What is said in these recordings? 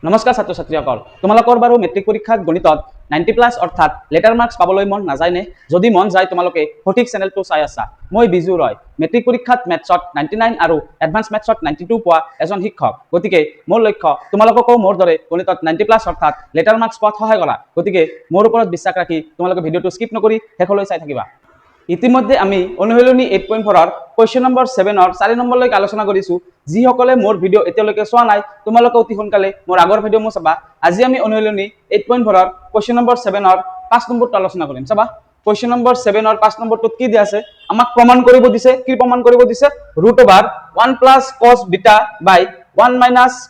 নমস্কাৰ ছাত্ৰ ছাত্ৰীসকল, তোমালোকৰ বাৰু মেট্ৰিক পৰীক্ষাত গণিতত 90+ অৰ্থাৎ লেটাৰ মাৰ্কছ পাবলৈ মন নাযায়নে? যদি মন যায় তোমালোকে সঠিক চেনেলটো চাই আছা। মই বিজু ৰয়, মেট্ৰিক পৰীক্ষাত মেথছত 99 আৰু এডভান্স মেথছত 92 পোৱা এজন শিক্ষক। গতিকে মোৰ লক্ষ্য তোমালোককো মোৰ দৰে গণিতত 90+ অৰ্থাৎ লেটাৰ মাৰ্কছ পোৱাত সহায় কৰা। গতিকে মোৰ ওপৰত বিশ্বাস ৰাখি তোমালোকে ভিডিঅ'টো স্কিপ নকৰি শেষলৈ চাই থাকিবা। ইতিমধ্যে আমি অনুশীলনী 8.4 কুৱেশ্যন নম্বৰ 7 4 নম্বৰলৈকে আলোচনা কৰিছো। যিসকলে মোৰ ভিডিঅ' এতিয়ালৈকে চোৱা নাই তোমালোকে অতি সোনকালে মোৰ আগৰ ভিডিঅ' মোৰ চাবা। আজি আমি অনুশীলনী 8.4 কুৱেশ্যন নম্বৰ 7 5 নম্বৰটো আলোচনা কৰিম। চাবা কুৱেশ্যন নম্বৰ 7 5 নম্বৰটোত কি দিয়া আছে? আমাক প্ৰমাণ কৰিব দিছে। কি প্ৰমাণ কৰিব দিছে? √1 cos β বাই 1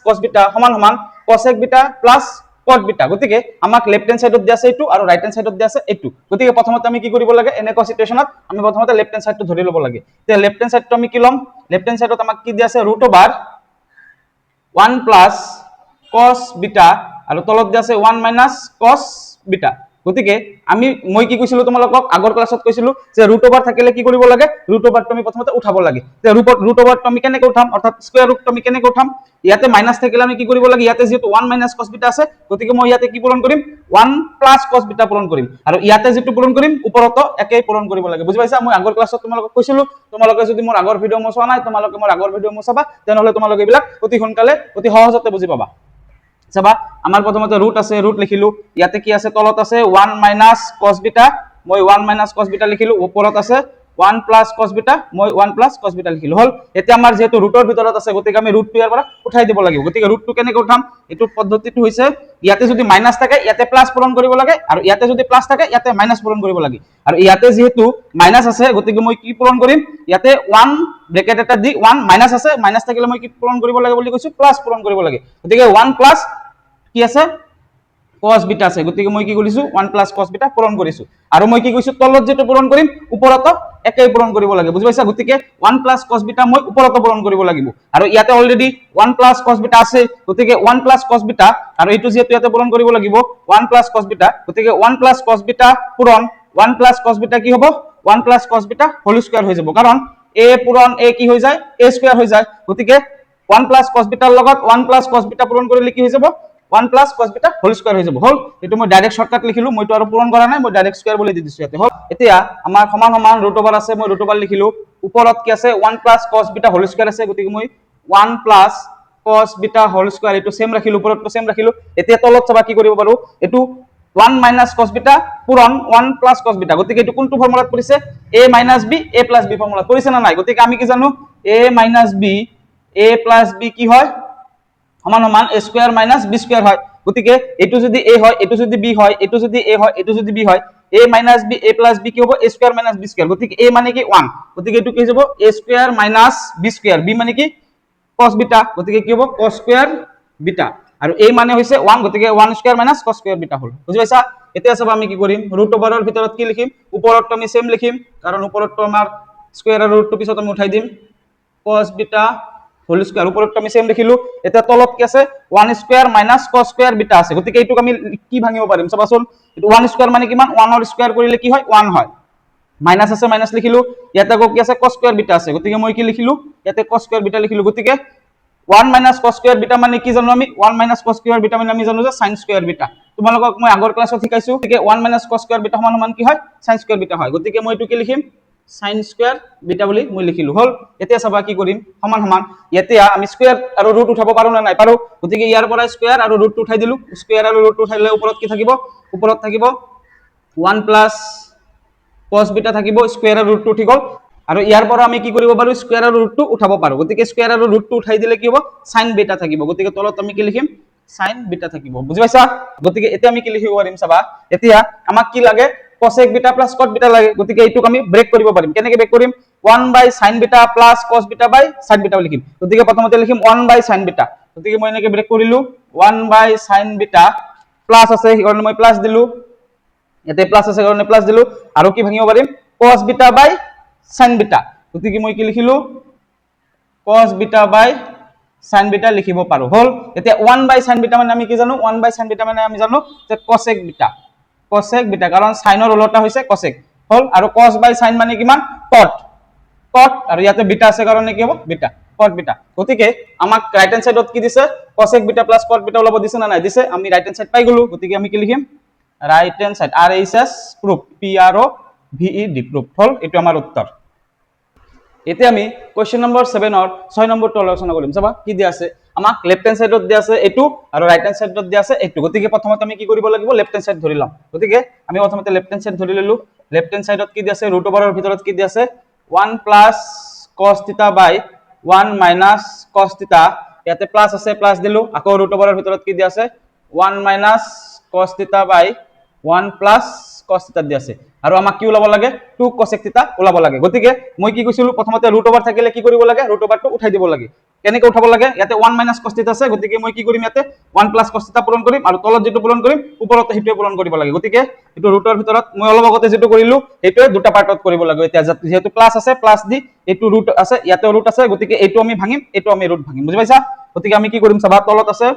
cos β সমান সমান cosec β প্লাস cot β। গতিকে আমাক লেফট হ্যান্ড সাইডত দিয়া আছে এইটো আৰু ৰাইট হ্যান্ড সাইডত দিয়া আছে এইটো। গতিকে প্ৰথমতে আমি কি কৰিব লাগে? এনেকুৱা সিচুৱেচনত আমি প্ৰথমতে লেফট হ্যান্ড সাইডটো ধৰি ল'ব লাগে। তে লেফট হ্যান্ড সাইডটো আমি কি লম? লেফট হ্যান্ড সাইডত আমাক কি দিয়া আছে? √1 cos β আৰু তলত দিয়া আছে 1 cos β। গতিকে মই কি কৈছিলো তোমালোকক আগৰ ক্লাছত কৈছিলো যে √ওভাৰ থাকিলে কি কৰিব লাগে? √ওভাৰটো আমি প্ৰথমতে উঠাব লাগে। তে √ওভাৰটো আমি কেনেকৈ উঠাম? অৰ্থাৎ স্কয়াৰ ৰুটটো আমি কেনেকৈ উঠাম? ইয়াতে মাইনাস থাকিলে আমি কি কৰিব লাগে? ইয়াতে যেটো 1 cos β আছে গতিকে মই ইয়াতে কি পূৰণ কৰিম? 1 cos β পূৰণ কৰিম আৰু ইয়াতে যেটো পূৰণ কৰিম ওপৰতো একেই পূৰণ কৰিব লাগে। বুজি পাইছা? মই আগৰ ক্লাছত তোমালোকক কৈছিলো তোমালোকে যদি মোৰ আগৰ ভিডিঅ' মই চোৱা নাই তোমালোকে মোৰ আগৰ ভিডিঅ' মই চাবা, তেনেহলে তোমালোকে এইবিলাক অতি সোনকালে অতি সহজতে বুজি পাবা। চাবা আমাৰ প্ৰথমতে ৰুট আছে, ৰুট লিখিলো। ইয়াতে কি আছে? তলত আছে 1 cos β, মই 1 cos β লিখিলো। ওপৰত আছে 1 cos β, মই 1 cos β লিখিলো। হল। এতিয়া আমাৰ যেহেতু ৰুটৰ ভিতৰত আছে গতিকে আমি ৰুটটো ইয়াৰ পৰা উঠাই দিব লাগিব। গতিকে ৰুটটো কেনেকৈ উঠাম? এইটো পদ্ধতিটো হৈছে ইয়াতে যদি মাইনাস থাকে ইয়াতে প্লাস পূৰণ কৰিব লাগে আৰু ইয়াতে যদি প্লাস থাকে ইয়াতে মাইনাস পূৰণ কৰিব লাগে। আৰু ইয়াতে যেহেতু মাইনাস আছে গতিকে মই কি পূৰণ কৰিম? ইয়াতে 1 ব্ৰেকেট এটা দি 1 মাইনাস আছে, মাইনাস থাকিলে মই কি পূৰণ কৰিব লাগে বুলি কৈছো? প্লাস পূৰণ কৰিব লাগে। গতিকে 1 কি আছে? cos β আছে। গতিকে মই কি কৰিছো? 1 cos β পূৰণ কৰিছো। আৰু মই কি কৈছো? তলত যেটো পূৰণ কৰিম ওপৰতো একেই পূৰণ কৰিব লাগে। বুজি পাইছা? গতিকে 1 cos β মই ওপৰতো পূৰণ কৰিব লাগিব। আৰু ইয়াতে অলৰেডি 1 cos β আছে গতিকে 1 cos β আৰু এইটো যেটো ইয়াতে পূৰণ কৰিব লাগিব 1 cos β। গতিকে 1 cos β পূৰণ 1 cos β কি হ'ব? 1 cos β হোল স্কয়াৰ হৈ যাব। কাৰণ a পূৰণ a কি হৈ যায়? a স্কয়াৰ হৈ যায়। গতিকে 1 cos β ৰ লগত 1 cos β পূৰণ কৰিলে কি হৈ যাব? 1 cos β হোল স্কয়াৰ হৈ যাব। হল। এইটো মই ডাইৰেক্ট শৰ্টকাট লিখিলো, মইতো আৰু পূৰণ কৰা নাই, মই ডাইৰেক্ট স্কয়াৰ বুলি দি দিছো ইয়াতে। হল। এতিয়া আমাৰ সমান সমান √ওভাৰ আছে, মই √ওভাৰ লিখিলো। ওপৰত কি আছে? 1 cos β হোল স্কয়াৰ আছে গতিকে মই 1 cos β হোল স্কয়াৰ এইটো সেম ৰাখিলো, ওপৰতটো সেম ৰাখিলো। এতিয়া তলত চাবা কি কৰিব পাৰো? এইটো 1 cos β পূৰণ 1 cos β। গতিকে এইটো কোনটো ফৰ্মুলাত পৰিছে? a - b a + b ফৰ্মুলাত পৰিছে না নাই? গতিকে আমি কি জানো? a - b a + b কি হয়? সমান সমান a স্কয়ার - b স্কয়ার হয়। গতিকে এটো যদি a হয়, এটো যদি b হয়, এটো যদি a হয়, এটো যদি b হয়, a - b a + b কি হ'ব? a square - b square. গতিকে a মানে কি? 1। গতিকে এটো কি হৈ যাব? a square - b square. b মানে কি? cos β। গতিকে কি হ'ব? cos square β। আৰু a মানে হৈছে 1 গতিকে 1 স্কয়াৰ - cos স্কয়াৰ β হল। বুজি পাইছা? এতিয়া চাবা আমি কি কৰিম? √ওভাৰৰ ভিতৰত কি লিখিম? ওপৰতটো আমি সেম লিখিম কাৰণ ওপৰতটো আমাৰ স্কয়াৰ আৰু ৰুটটো পিছত আমি উঠাই দিম। cos β হোল স্কয়ার উপরটো আমি সেম লিখিলো। এটা তলত কি আছে? 1 স্কয়ার - cos স্কয়ার β আছে। গতিকে এইটোক আমি কি ভাঙিব পাৰিম? চাবাচোন এটো 1 স্কয়াৰ মানে কিমান? 1 ৰ স্কয়াৰ কৰিলে কি হয়? 1 হয়। মাইনাস আছে, মাইনাস লিখিলো। ইয়াতে আকৌ কি আছে? cos স্কয়ার β আছে। গতিকে মই কি লিখিলো? ইয়াতে cos স্কয়ার β লিখিলো। গতিকে 1 cos স্কয়ার β মানে কি জানো আমি? 1 cos স্কয়ার β মানে আমি জানো যে sin স্কয়ার β। তোমালোকক মই আগৰ ক্লাছত শিকাইছো। গতিকে 1 cos স্কয়ার β সমান কি হয়? sin স্কয়ার β হয়। গতিকে মই এইটো কি লিখিম? sin স্কয়ার β বুলি মই লিখিলো। হল। এতিয়া চাবা কি কৰিম? সমান সমান এতিয়া আমি স্কয়াৰ আৰু ৰুট উঠাব পাৰো না নাই? পাৰো। গতিকে ইয়াৰ পৰা স্কয়াৰ আৰু ৰুটটো উঠাই দিলো। স্কয়াৰ আৰু ৰুটটো উঠাইলে ওপৰত কি থাকিব? ওপৰত থাকিব 1 cos β থাকিব, স্কয়াৰ আৰু ৰুটটো উঠি গল। আৰু ইয়াৰ পৰা আমি কি কৰিব পাৰো? স্কয়াৰ আৰু ৰুটটো উঠাব পাৰো। গতিকে স্কয়াৰ আৰু ৰুটটো উঠাই দিলে কি হ'ব? sin β থাকিব। গতিকে তলত আমি কি লিখিম? sin β থাকিব। বুজি পাইছা? গতিকে এতিয়া আমি কি লিখিব পাৰিম চাবা। এতিয়া আমাক কি লাগে? cosec β + cot β লাগে। গতিকে এইটোক আমি ব্ৰেক কৰিব পাৰিম। কেনেকৈ ব্ৰেক কৰিম? 1/sin β + cos β/sin β লিখিম। গতিকে প্ৰথমতে লিখিম 1/sin β। গতিকে মই এনেকৈ ব্ৰেক কৰিলো 1/sin β প্লাস আছে সেইকাৰণে মই প্লাস দিলো। ইয়াতে প্লাস আছে কাৰণে প্লাস দিলো। আৰু কি ভাঙিব পাৰিম? cos β/sin β। গতিকে মই কি লিখিলো? cos β/sin β লিখিব পাৰো। হল। এতিয়া 1/sin β মানে আমি কি জানো? 1/sin β মানে আমি জানো যে cosec β। cosec β কাৰণ সাইনৰ উলটা হৈছে cosec। হল। আৰু cos/sin মানে কিমান? cot। cot আৰু ইয়াতে β আছে কাৰণে কি হ'ব? β। cot বিটা গতিকে আমাক রাইট হ্যান্ড সাইডত কি দিছে cosec beta plus cot beta ওলাব দিছে না নাই দিছে আমি রাইট হ্যান্ড সাইড পাই গলো গতিকে আমি কি লিখিম right hand side RHS proof PROVED proof হল এটো আমার উত্তর এতিয়া আমি কোশ্চেন নম্বৰ 7 অৰ 6 নম্বৰটো আলোচনা কৰিম চাবা কি দিয়া আছে আমাক লেফট হ্যান্ড সাইডত দিয়া আছে এটো আৰু ৰাইট হ্যান্ড সাইডত দিয়া আছে এটো গতিকে প্ৰথমতে আমি কি কৰিব লাগিব লেফট হ্যান্ড সাইড ধৰি লম গতিকে আমি প্ৰথমতে লেফট হ্যান্ড সাইড ধৰি ললো লেফট হ্যান্ড সাইডত কি দিয়া আছে ৰুট ওভাৰৰ ভিতৰত কি দিয়া আছে 1 প্লাস cos থিটা বাই 1 মাইনাস cos থিটা ইয়াতে প্লাস আছে প্লাস দিলো আকৌ ৰুট ওভাৰৰ ভিতৰত কি দিয়া আছে 1 মাইনাস cos থিটা বাই 1 প্লাস cos থিটা দিয়া আছে আৰু আমাক কি ওলাব লাগে 2 cosec থিটা ওলাব লাগে গতিকে মই কি কৈছিলো প্ৰথমতে ৰুট ওভাৰ থাকিলে কি কৰিব লাগে ৰুট ওভাৰটো উঠাই দিব লাগে কেনেকৈ উঠাব লাগে ইয়াতে 1 মাইনাস cos থিটা আছে গতিকে মই কি কৰিম ইয়াতে 1 প্লাস cos থিটা পূৰণ কৰিম আৰু তলত যেটো পূৰণ কৰিম ওপৰত হেটোৱে পূৰণ কৰিব লাগে গতিকে এটো ৰুটৰ ভিতৰত মই অলপ আগতে যেটো কৰিলো হেটোৱে দুটা পাৰ্টত কৰিব লাগে এতিয়া যেহেতু প্লাস আছে প্লাস দি এটো ৰুট আছে ইয়াতে ৰুট আছে গতিকে এটো আমি ভাঙিম এটো আমি ৰুট ভাঙিম বুজি পাইছা গতিকে আমি কি কৰিম চাবা তলত আছে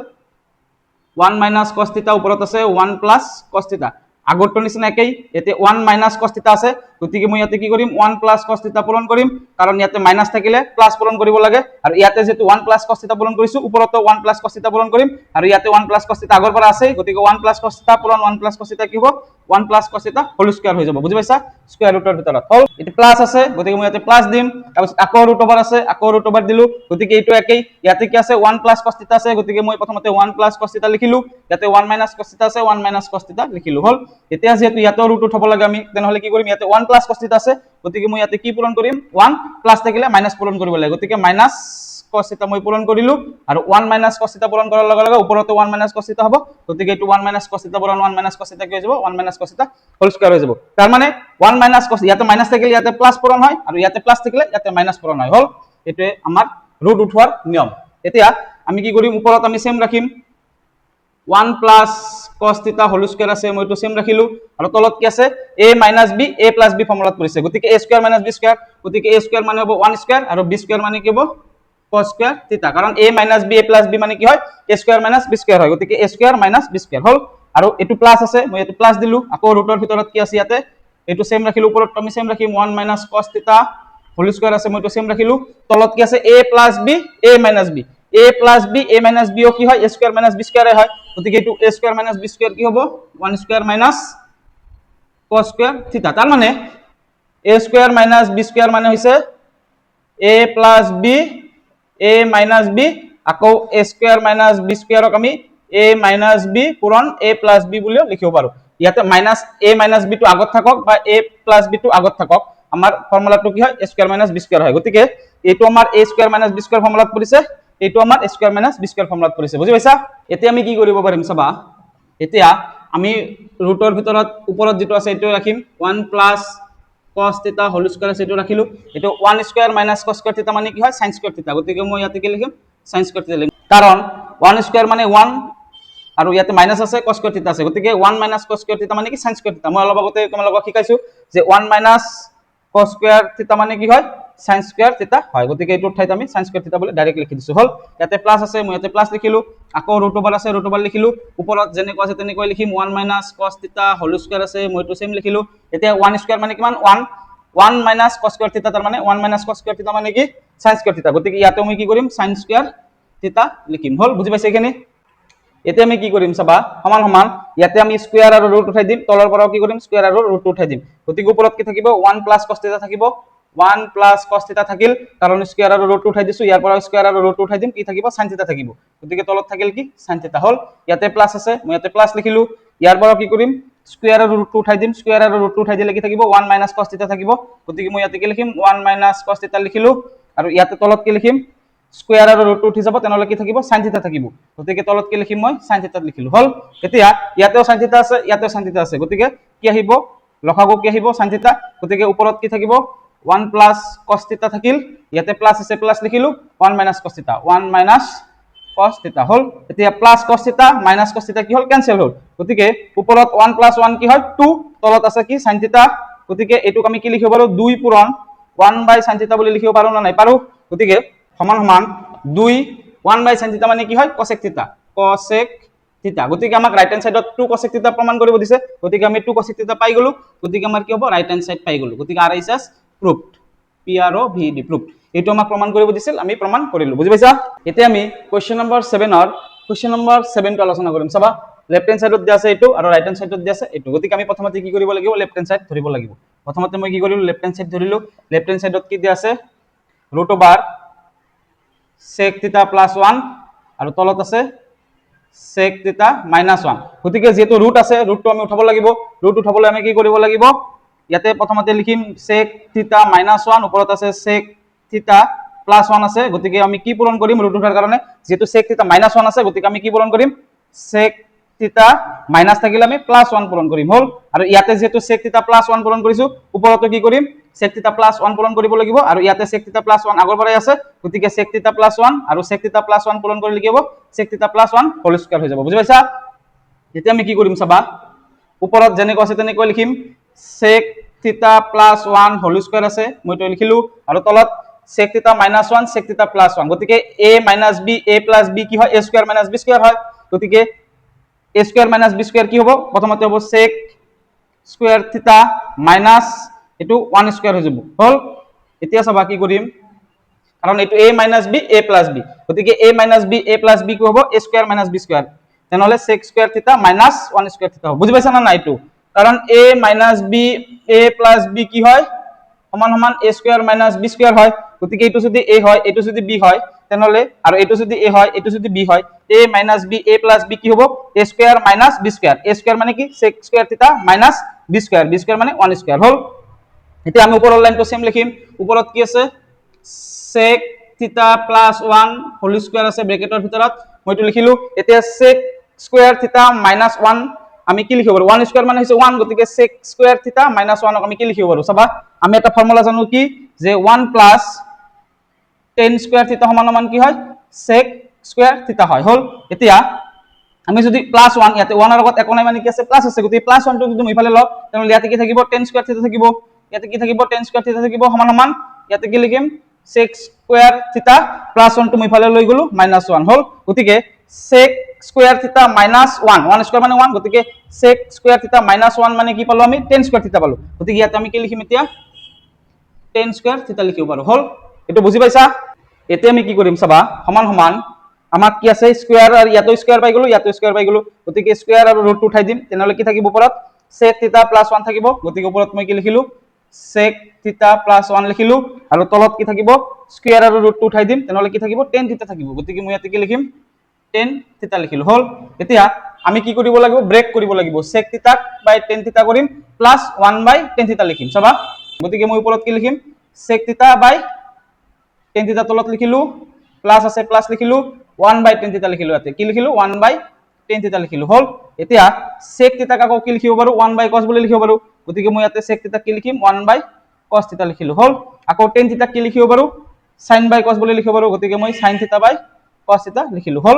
1 মাইনাস cos থিটা ওপৰত আছে 1 প্লাস cos থিটা আগৰটো নিচিনা একেই এতে 1 মাইনাস cos থিটা আছে গতিকে মই ইয়াতে কি কৰিম 1 প্লাস cos থিটা পূৰণ কৰিম কাৰণ ইয়াতে মাইনাস থাকিলে প্লাস পূৰণ কৰিব লাগে আৰু ইয়াতে যেটো 1 প্লাস cos থিটা পূৰণ কৰিছো ওপৰতো 1 প্লাস cos থিটা পূৰণ কৰিম আৰু ইয়াতে 1 প্লাস cos থিটা আগৰ পৰা আছে গতিকে 1 প্লাস cos থিটা পূৰণ 1 প্লাস cos থিটা কি হ'ব 1 প্লাস cos থিটা হোল স্কয়াৰ হৈ যাব বুজি পাইছা স্কয়াৰ ৰুটৰ ভিতৰত হল এটো প্লাস আছে গতিকে মই ইয়াতে প্লাস দিম তাৰপিছত আকৌ ৰুট ওভাৰ আছে আকৌ ৰুট ওভাৰ দিলো গতিকে এটো একেই ইয়াতে কি আছে 1 প্লাস cos থিটা আছে গতিকে মই প্ৰথমতে 1 প্লাস cos থিটা লিখিলো ইয়াতে 1 মাইনাস cos থিটা আছে 1 মাইনাস cos থিটা লিখিলো হল এতিয়া যেহেতু ইয়াতে ৰুট উঠাব লাগে আমি তেনেহলে কি কৰিম ইয়াতে 1 প্লাস cos থিটা আছে গতিকে মই ইয়াতে কি পূৰণ কৰিম 1 প্লাস থাকিলে মাইনাস পূৰণ কৰিব লাগে গতিকে মাইনাস cos থিটা মই পূৰণ কৰিলো আৰু 1 মাইনাস cos থিটা পূৰণ কৰাৰ লগে লগে ওপৰতে 1 মাইনাস cos থিটা হ'ব গতিকে এটো 1 মাইনাস cos থিটা পূৰণ 1 মাইনাস cos থিটা কি হৈ যাব 1 মাইনাস cos থিটা হোল স্কয়াৰ হৈ যাব তাৰ মানে 1 মাইনাস cos ইয়াতে মাইনাস থাকিলে ইয়াতে প্লাস পূৰণ হয় আৰু ইয়াতে প্লাস থাকিলে ইয়াতে মাইনাস পূৰণ হয় হল এটোৱে আমাৰ ৰুট উঠোৱাৰ নিয়ম এতিয়া আমি কি কৰিম ওপৰত আমি সেম ৰাখিম 1 প্লাস cos থিটা হোল স্কয়াৰ আছে মই এটো সেম ৰাখিলো আৰু তলত কি আছে a minus b a plus b ফৰ্মুলাত পৰিছে গতিকে a square minus b square গতিকে a স্কয়াৰ মানে হ'ব 1 স্কয়াৰ আৰু b স্কয়াৰ মানে কি হ'ব cos স্কয়াৰ থিটা কাৰণ a minus b a plus b মানে কি হয় a square minus b square হয় গতিকে a square minus b square হল আৰু এটো প্লাস আছে মই এটো প্লাস দিলো আকৌ ৰুটৰ ভিতৰত কি আছে ইয়াতে এটো সেম ৰাখিলো ওপৰত আমি সেম ৰাখিম 1 মাইনাস cos থিটা হোল স্কয়াৰ আছে মই এটো সেম ৰাখিলো তলত কি আছে a plus b a minus b a plus b a minus b ও কি হয় a square minus b square হয় গতিকে এটো a square minus b square কি হ'ব 1 square minus cos square থিটা তার মানে a square minus b square মানে হৈছে a plus b a minus b আকৌ a square minus b square ক আমি a minus b পূৰণ a plus b বুলিও লিখিব পাৰো ইয়াতে minus a minus b টো আগত থাকক বা a plus b টো আগত থাকক আমাৰ ফৰ্মুলাটো কি হয় a square minus b square হয় গতিকে এটো আমাৰ a square minus b square ফৰ্মুলাত পৰিছে এটো আমাৰ a square minus b square ফৰ্মুলাত পৰিছে বুজি পাইছা এতিয়া আমি কি কৰিব পাৰিম চাবা এতিয়া আমি ৰুটৰ ভিতৰত ওপৰত যেটো আছে এটো ৰাখিম 1 প্লাস cos থিটা হোল স্কয়াৰ আছে এটো ৰাখিলো এটো 1 স্কয়াৰ মাইনাস cos স্কয়াৰ থিটা মানে কি হয় sin স্কয়াৰ থিটা গতিকে মই ইয়াতে কি লিখিম sin স্কয়াৰ থিটা লিখিম কাৰণ 1 স্কয়াৰ মানে 1 আৰু ইয়াতে মাইনাস আছে cos স্কয়াৰ থিটা আছে গতিকে 1 মাইনাস cos স্কয়াৰ থিটা মানে কি sin স্কয়াৰ থিটা মই অলপ আগতে তোমালোকক শিকাইছো যে 1 মাইনাস cos স্কয়াৰ থিটা মানে কি হয় sin স্কয়াৰ থিটা হয় গতিকে এটো ঠাইত আমি sin স্কয়াৰ থিটা বুলি ডাইৰেক্ট লিখি দিছো হল ইয়াতে প্লাস আছে মই ইয়াতে প্লাস লিখিলো আকৌ ৰুট ওভাৰ আছে ৰুট ওভাৰ লিখিলো ওপৰত যেনেকৈ আছে তেনেকৈ লিখিম 1 মাইনাস cos থিটা হোল স্কয়াৰ আছে মই এটো সেম লিখিলো এতিয়া 1 স্কয়াৰ মানে কিমান 1 মাইনাস cos স্কয়াৰ থিটা তাৰ মানে 1 মাইনাস cos স্কয়াৰ থিটা মানে কি sin স্কয়াৰ থিটা গতিকে ইয়াতে মই কি কৰিম sin স্কয়াৰ থিটা লিখিম হল বুজি পাইছে এখানে এতিয়া আমি কি কৰিম চাবা সমান সমান ইয়াতে আমি স্কয়াৰ আৰু ৰুট উঠাই দিম তলৰ পৰা কি কৰিম স্কয়াৰ আৰু ৰুট উঠাই দিম গতিকে ওপৰত কি থাকিব 1 প্লাস cos থিটা থাকিব 1 প্লাস cos থিটা থাকিল কাৰণ স্কয়াৰ আৰু ৰুট উঠাই দিছো ইয়াৰ পৰা স্কয়াৰ আৰু ৰুট উঠাই দিম কি থাকিব sin থিটা থাকিব গতিকে তলত থাকিল কি sin থিটা হল ইয়াতে প্লাস আছে মই ইয়াতে প্লাস লিখিলো ইয়াৰ পৰা কি কৰিম স্কয়াৰ আৰু ৰুট উঠাই দিম স্কয়াৰ আৰু ৰুট উঠাই দিলে কি থাকিব 1 মাইনাস cos থিটা থাকিব গতিকে মই ইয়াতে কি লিখিম 1 মাইনাস cos থিটা লিখিলো আৰু ইয়াতে তলত কি লিখিম স্কয়াৰ আৰু ৰুট উঠি যাব তেনেহলে কি থাকিব sin থিটা থাকিব গতিকে তলত কি লিখিম মই sin থিটা লিখিলো হল এতিয়া ইয়াতেও sin থিটা আছে ইয়াতেও sin থিটা আছে গতিকে কি আহিব লখাগু কি আহিব sin থিটা গতিকে ওপৰত কি থাকিব 1 প্লাস cos থিটা থাকিল ইয়াতে প্লাস আছে প্লাস লিখিলো 1 মাইনাস cos থিটা 1 মাইনাস cos থিটা হল এতিয়া প্লাস cos থিটা মাইনাস cos থিটা কি হল ক্যান্সেল হল গতিকে ওপৰত 1 প্লাস 1 কি হয় 2 তলত আছে কি sin থিটা গতিকে এটুক আমি কি লিখিব পাৰো 2 পূৰণ 1 বাই sin থিটা বুলি লিখিব পাৰো না নাই পাৰো গতিকে সমান সমান 2 1 বাই sin থিটা মানে কি হয় cosec থিটা থিটা গতিকে আমাক রাইট হ্যান্ড সাইডত 2 cosec থিটা প্ৰমাণ কৰিব দিছে গতিকে আমি 2 cosec থিটা পাই গলো গতিকে আমাৰ কি হ'ব রাইট হ্যান্ড সাইড পাই গলো গতিকে RHS proved PROVED proved এইটো আমাক প্ৰমাণ কৰিব দিছিল, আমি প্ৰমাণ কৰিলো। বুজি পাইছা? এতিয়া আমি কোৱেশ্চন নম্বৰ 7 কোৱেশ্চন নম্বৰ 7 টো আলোচনা কৰিম। চাবা লেফ্ট হেণ্ড সাইডত দিয়া আছে এইটো আৰু ৰাইট হেণ্ড সাইডত দিয়া আছে এইটো। গতিকে আমি প্ৰথমতে কি কৰিব লাগিব, লেফ্ট হেণ্ড সাইড ধৰিব লাগিব। প্ৰথমতে মই কি কৰিলো, লেফ্ট হেণ্ড সাইড ধৰিলো। লেফ্ট হেণ্ড সাইডত কি দিয়া আছে, sec θ প্লাস 1 আৰু তলত আছে sec θ মাইনাস 1। গতিকে যেহেতু ৰুট আছে, ৰুটটো আমি উঠাব লাগিব। ৰুট উঠাবলৈ আমি কি কৰিব লাগিব, ইয়াতে প্ৰথমতে লিখিম sec θ মাইনাস 1, ওপৰত আছে sec θ প্লাস 1 আছে। গতিকে আমি কি পূৰণ কৰিম ৰুট উঠাৰ কাৰণে, যেহেতু sec θ মাইনাস 1 আছে, গতিকে আমি কি পূৰণ কৰিম, sec θ মাইনাস থাকিলে আমি প্লাস 1 পূৰণ কৰিম হল। আৰু ইয়াতে যেহেতু sec θ প্লাস 1 পূৰণ কৰিছো, ওপৰতো কি কৰিম sec θ প্লাস 1 পূৰণ কৰিব লাগিব। আৰু ইয়াতে sec θ প্লাস 1 আগৰ পৰাই আছে, গতিকে sec θ প্লাস 1 আৰু sec θ প্লাস 1 পূৰণ কৰিলে কি হ'ব, sec θ প্লাস 1 হোল স্কয়াৰ হৈ যাব। বুজি পাইছা? এতিয়া আমি কি কৰিম চাবা, ওপৰত যেনেকৈ আছে তেনেকৈ লিখিম sec θ প্লাস 1 হোল স্কয়াৰ আছে, মই তো লিখিলো। আৰু তলত sec θ মাইনাস 1 sec θ প্লাস 1, গতিকে a minus b a plus b কি হয়, a square minus b square হয়। গতিকে a square minus b square কি হ'ব, প্ৰথমতে হ'ব sec স্কয়াৰ θ মাইনাস এটো 1 স্কয়াৰ হৈ যাব হল। এতিয়া চাবা কি কৰিম, কাৰণ এটো a minus b a plus b, গতিকে a minus b a plus b কি হ'ব, a square minus b square, তেনেহলে sec স্কয়ার θ মাইনাস 1 স্কয়ার θ হ'ব। বুজি পাইছা না নাই? এইটো কাৰণ a minus b a plus b কি হয়, সমান সমান a square minus b square হয়। গতিকে এইটো যদি a হয়, এইটো যদি b হয়, তেনেহলে আৰু এইটো যদি a হয়, এইটো যদি b হয়, a minus b a plus b কি হ'ব, a square minus b square. a square মানে কি, sec square θ minus b square, b square মানে 1 স্কয়ার হল। এতিয়া আমি ওপৰৰ লাইনটো সেম লিখিম। ওপৰত কি আছে, sec θ প্লাস 1 হোল স্কয়াৰ আছে ব্ৰেকেটৰ ভিতৰত, মইটো লিখিলো। এতিয়া sec স্কয়াৰ θ মাইনাস 1 আমি কি লিখিব পাৰো, 1 স্কয়াৰ মানে হৈছে 1, গতিকে sec স্কয়াৰ θ মাইনাস 1 আমি কি লিখিব পাৰো, চাবা আমি এটা ফৰ্মুলা জানো কি, যে 1 প্লাস tan স্কয়ার θ সমান সমান কি হয়, sec স্কয়ার θ হয় হল। এতিয়া আমি যদি প্লাস 1, ইয়াতে 1 এর লগত একো নাই মানে কি আছে, প্লাস আছে, গতিকে প্লাস 1 টো যদি মই ইফালে লও, তাহলে ইয়াতে কি থাকিব, tan স্কয়ার θ থাকিব। ইয়াতে কি থাকিব, tan স্কয়ার θ থাকিব সমান সমান, ইয়াতে কি লিখিম, sec স্কয়ার θ প্লাস 1 টো মই ইফালে লৈ গলো, মাইনাস 1 হল। গতিকে sec স্কয়ার θ মাইনাস 1, 1 স্কয়ার মানে 1, গতিকে sec স্কয়ার θ মাইনাস 1 মানে কি পালো আমি, tan স্কয়ার θ পালো। গতিকে ইয়াতে আমি কি লিখিম, এতিয়া tan স্কয়ার θ লিখিব পাৰো হল। এটো বুজি পাইছা? এতিয়া আমি কি কৰিম চাবা, সমান সমান আমাক কি আছে, স্কয়াৰ আৰ ইয়াতো স্কয়াৰ পাই গলো, ইয়াতো স্কয়াৰ পাই গলো, গতিকে স্কয়াৰ আৰ ৰুট উঠাই দিম, তেনেহলে কি থাকিব ওপৰত, sec θ প্লাস 1 থাকিব। গতিকে ওপৰত মই কি লিখিলো, sec θ প্লাস 1 লিখিলো, আৰু তলত কি থাকিব, স্কয়াৰ আৰু ৰুটটো উঠাই দিম, তেনেহলে কি থাকিব, tan θ থাকিব। গতিকে মই ইয়াতে কি লিখিম, tan θ লিখিলো হল। এতিয়া আমি কি কৰিব লাগিব, ব্ৰেক কৰিব লাগিব, sec θ বাই tan θ কৰিম, প্লাস 1 বাই tan θ লিখিম। চাবা, গতিকে মই ওপৰত কি লিখিম, sec θ বাই tan θ তলত লিখিলো, প্লাস আছে প্লাস লিখিলো, 1 বাই tan θ লিখিলো। ইয়াতে কি লিখিলো, 1 বাই tan θ লিখিলো হল। এতিয়া sec θ আকৌ কি লিখিব পাৰো, 1 বাই cos বুলি লিখিব পাৰো। গতিকে মই ইয়াতে sec θ কি লিখিম, 1 বাই cos θ লিখিলো হল। আকৌ tan θ কি লিখিব পাৰো, sin বাই cos বুলি লিখিব পাৰো। গতিকে মই sin θ বাই cos θ লিখিলো হল।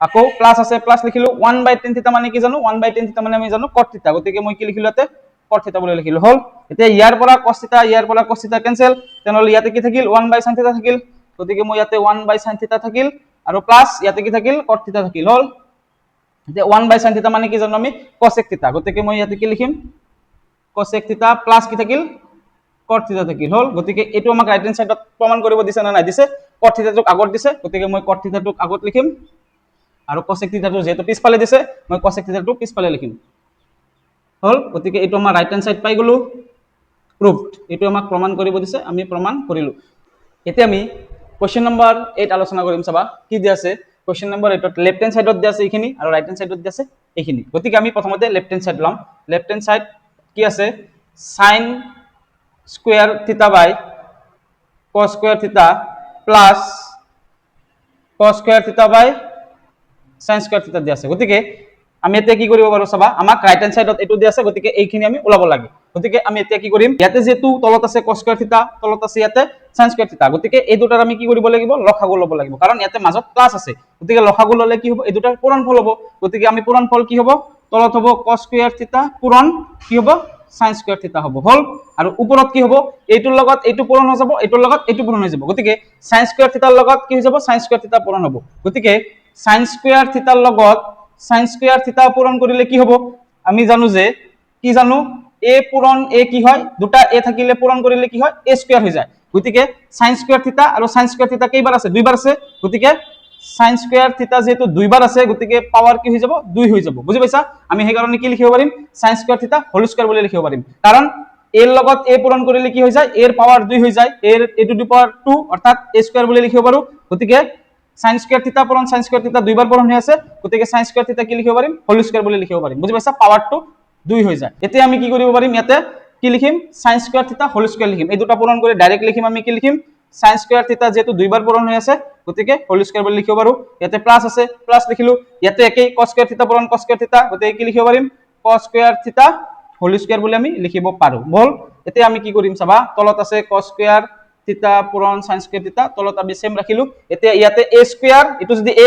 আকৌ প্লাস আছে প্লাস লিখিলো, 1 বাই tan θ মানে কি জানো, 1 বাই tan θ মানে আমি জানো cot θ। গতিকে মই কি লিখিলো, ইয়াতে cot θ বুলি লিখিলো হল। এতিয়া ইয়াৰ পৰা cos θ, ইয়াৰ পৰা cos θ কেনসেল, তেনেহলে ইয়াতে কি থাকিল, 1 বাই sin θ থাকিল। গতিকে মই ইয়াতে 1 বাই sin θ থাকিল, আৰু প্লাস ইয়াতে কি থাকিল, cot θ থাকিল হল। এতিয়া 1 বাই sin θ মানে কি জানো আমি, cosec θ। গতিকে মই ইয়াতে কি লিখিম, cosec θ প্লাস কি থাকিল, cot θ থাকিল হল। গতিকে এটো আমাক রাইট হ্যান্ড সাইডত প্রমাণ কৰিব দিছে না নাই দিছে, cot θ টোক আগত দিছে, গতিকে মই cot θ টোক আগত লিখিম, আৰু cosec θ টো যেহেতু পিছফালে দিছে, মই cosec θ টো পিছফালে লিখিম হল। গতিকে এটো আমাৰ ৰাইট হ্যান্ড সাইড পাই গলো, প্ৰুভড। এটো আমাক প্ৰমাণ কৰিব দিছে, আমি প্ৰমাণ কৰিলো। এতিয়া আমি কোশ্চেন নম্বৰ 8 আলোচনা কৰিম। চাবা কি দিয়া আছে, কোশ্চেন নম্বৰ 8 লেফট হ্যান্ড সাইডত দিয়া আছে এইখিনি, আৰু ৰাইট হ্যান্ড সাইডত দিয়া আছে এইখিনি। গতিকে আমি প্ৰথমতে লেফট হ্যান্ড সাইড লম। লেফট হ্যান্ড সাইড কি আছে, sin square θ by cos square θ plus cos square θ by sin square θ দিয়া আছে। গতিকে আমি এতিয়া কি কৰিব পাৰো, চাবা আমাক রাইট হ্যান্ড সাইডত এটো দিয়া আছে, গতিকে এইখিনি আমি ওলাব লাগে। গতিকে আমি এতিয়া কি কৰিম, ইয়াতে যেহেতু তলত আছে cos স্কয়াৰ θ, তলত আছে ইয়াতে sin স্কয়াৰ θ, গতিকে এই দুটাৰ আমি কি কৰিব লাগিব, লসাগু ল'ব লাগিব, কাৰণ ইয়াতে মাজত প্লাস আছে। গতিকে লসাগু ললে কি হ'ব, এই দুটাৰ পূৰণফল হ'ব। গতিকে আমি পূৰণফল কি হ'ব, তলত হ'ব cos স্কয়াৰ θ পূৰণ কি হ'ব, sin স্কয়াৰ θ হ'ব হল। আৰু ওপৰত কি হ'ব, এইটোৰ লগত এইটো পূৰণ হৈ যাব, এইটোৰ লগত এইটো পূৰণ হৈ যাব। গতিকে sin স্কয়াৰ θ লগত কি হৈ যাব, sin স্কয়াৰ θ পূৰণ হ'ব। গতিকে sin স্কয়াৰ θ লগত sin স্কয়াৰ θ পূৰণ কৰিলে কি হ'ব, আমি জানো যে কি জানো, a পূৰণ a কি হয়, দুটা a থাকিলে পূৰণ কৰিলে কি হয়, a স্কয়াৰ হৈ যায়। গতিকে sin স্কয়াৰ থিটা আৰু sin স্কয়াৰ থিটা কেইবাৰ আছে দুইবাৰ আছে গতিকে sin স্কয়াৰ থিটা যেহেতু দুইবাৰ আছে গতিকে পাৱাৰ কি হৈ যাব 2 হৈ যাব বুজি পাইছা আমি সেই কাৰণে কি লিখিব পাৰিম sin স্কয়াৰ থিটা হোল স্কয়াৰ বুলি লিখিব পাৰিম কাৰণ এৰ লগত a পূৰণ কৰিলে কি হৈ যায় এৰ পাৱাৰ 2 হৈ যায় এৰ a টু দি পাৱাৰ 2 অৰ্থাৎ a স্কয়াৰ বুলি লিখিব পাৰো গতিকে sin স্কয়াৰ থিটা পূৰণ sin স্কয়াৰ থিটা দুইবাৰ পূৰণ হৈ আছে গতিকে sin স্কয়াৰ থিটা কি লিখিব পাৰিম হোল স্কয়াৰ বুলি লিখিব পাৰিম বুজি পাইছা পাৱাৰটো 2 হৈ যায় এতিয়া আমি কি কৰিব পাৰিম ইয়াতে কি লিখিম sin স্কয়াৰ থিটা হোল স্কয়াৰ লিখিম এই দুটা পূৰণ কৰি ডাইৰেক্ট লিখিম আমি কি লিখিম sin স্কয়াৰ থিটা যেহেতু দুইবাৰ পূৰণ হৈ আছে গতিকে হোল স্কয়াৰ বুলি লিখিব পাৰো ইয়াতে প্লাস আছে প্লাস লিখিলো ইয়াতে একেই cos স্কয়াৰ থিটা পূৰণ cos স্কয়াৰ থিটা গতিকে কি লিখিব পাৰিম cos স্কয়াৰ থিটা হোল স্কয়াৰ বুলি আমি লিখিব পাৰো বল এতিয়া আমি কি কৰিম চাবা তলত আছে cos স্কয়াৰ থিটা পূৰণ sin স্কয়াৰ থিটা তলত আমি সেম ৰাখিলো এতিয়া ইয়াতে a স্কয়াৰ এটো যদি a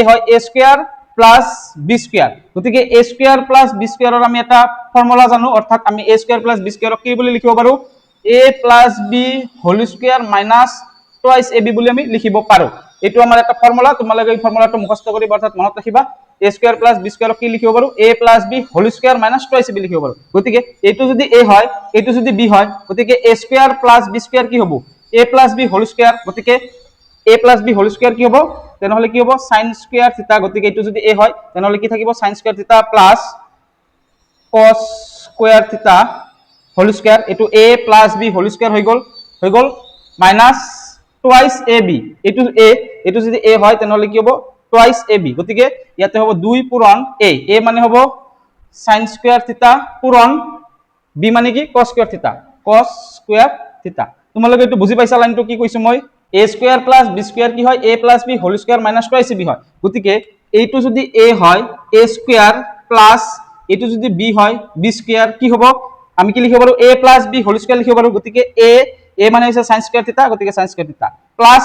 হয় a square plus b square গতিকে a স্কয়াৰ প্লাস b স্কয়াৰৰ আমি এটা ফৰ্মুলা জানো অৰ্থাৎ আমি a স্কয়াৰ প্লাস b স্কয়াৰক কি বুলি লিখিব পাৰো a plus b whole square minus twice ab বুলি আমি লিখিব পাৰো এটো আমাৰ এটা ফৰ্মুলা তোমালোকে এই ফৰ্মুলাটো মুখস্থ কৰিবা অৰ্থাৎ মনত ৰাখিবা a স্কয়াৰ প্লাস b স্কয়াৰক কি লিখিব পাৰো a plus b whole square minus twice ab লিখিব পাৰো গতিকে এটো যদি a হয় এটো যদি b হয় গতিকে a square plus b square কি হ'ব a plus b whole square গতিকে a plus b whole square কি হ'ব তেনেহলে কি হ'ব sin স্কয়ার থিটা গতিকে এটো যদি a হয় তেনেহলে কি থাকিব sin square theta plus cos square theta whole square এটো a plus b whole square হৈ গল মাইনাস টুৱাইস ab এটো যদি a হয় তেনেহলে কি হ'ব টুৱাইস ab গতিকে ইয়াতে হ'ব 2 পূরণ a মানে হ'ব sin স্কয়ার থিটা পূরণ b মানে কি cos স্কয়ার থিটা তোমালোকে এটো বুজি পাইছা লাইনটো কি কৈছো মই a square plus b square কি হয় a plus b whole square minus twice ab হয় গতিকে এইটো যদি a হয় a স্কয়ার প্লাস এটো যদি b হয় b স্কয়ার কি হ'ব আমি কি লিখিব পাৰো a plus b whole square লিখিব পাৰো গতিকে a মানে হৈছে sin স্কয়াৰ থিটা গতিকে sin স্কয়াৰ থিটা প্লাস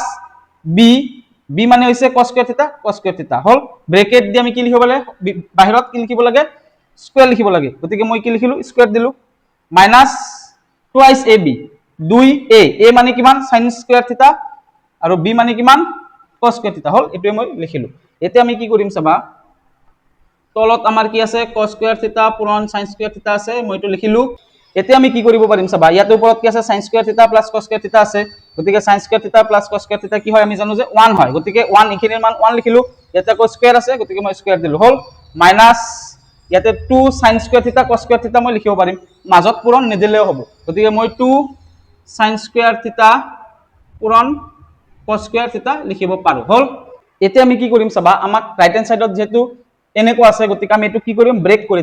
b মানে হৈছে cos স্কয়াৰ থিটা হল ব্ৰেকেট দি আমি কি লিখিব লাগে বাহিৰত কি লিখিব লাগে স্কয়াৰ লিখিব লাগে গতিকে মই কি লিখিলো স্কয়াৰ দিলো মাইনাস টুৱাইস ab 2a মানে কিমান sin স্কয়াৰ থিটা আৰু b মানে কিমান cos স্কয়াৰ থিটা হল এটোৱে মই লিখিলো এতিয়া আমি কি কৰিম চাবা তলত আমাৰ কি আছে cos স্কয়াৰ থিটা পূৰণ sin স্কয়াৰ থিটা আছে মই এটো লিখিলো এতিয়া আমি কি কৰিব পাৰিম চাবা ইয়াতে ওপৰত কি আছে sin square theta plus cos square থিটা আছে গতিকে sin square theta plus cos square থিটা কি হয় আমি জানো যে 1 হয় গতিকে 1 ইখিনিৰ মান 1 লিখিলো ইয়াতে cos স্কয়ার আছে গতিকে মই স্কয়ার দিলো হল মাইনাস ইয়াতে 2 sin স্কয়ার থিটা cos স্কয়ার থিটা মই লিখিব পাৰিম মাজত পূৰণ নিদিলেও হ'ব গতিকে মই 2 sin স্কয়াৰ থিটা পূৰণ cos স্কয়াৰ থিটা লিখিব পাৰো হল এতিয়া আমি কি কৰিম চাবা আমাক ৰাইট হ্যান্ড সাইডত যেহেতু এনেকুৱা আছে গতিকে আমি এটো কি কৰিম ব্ৰেক কৰি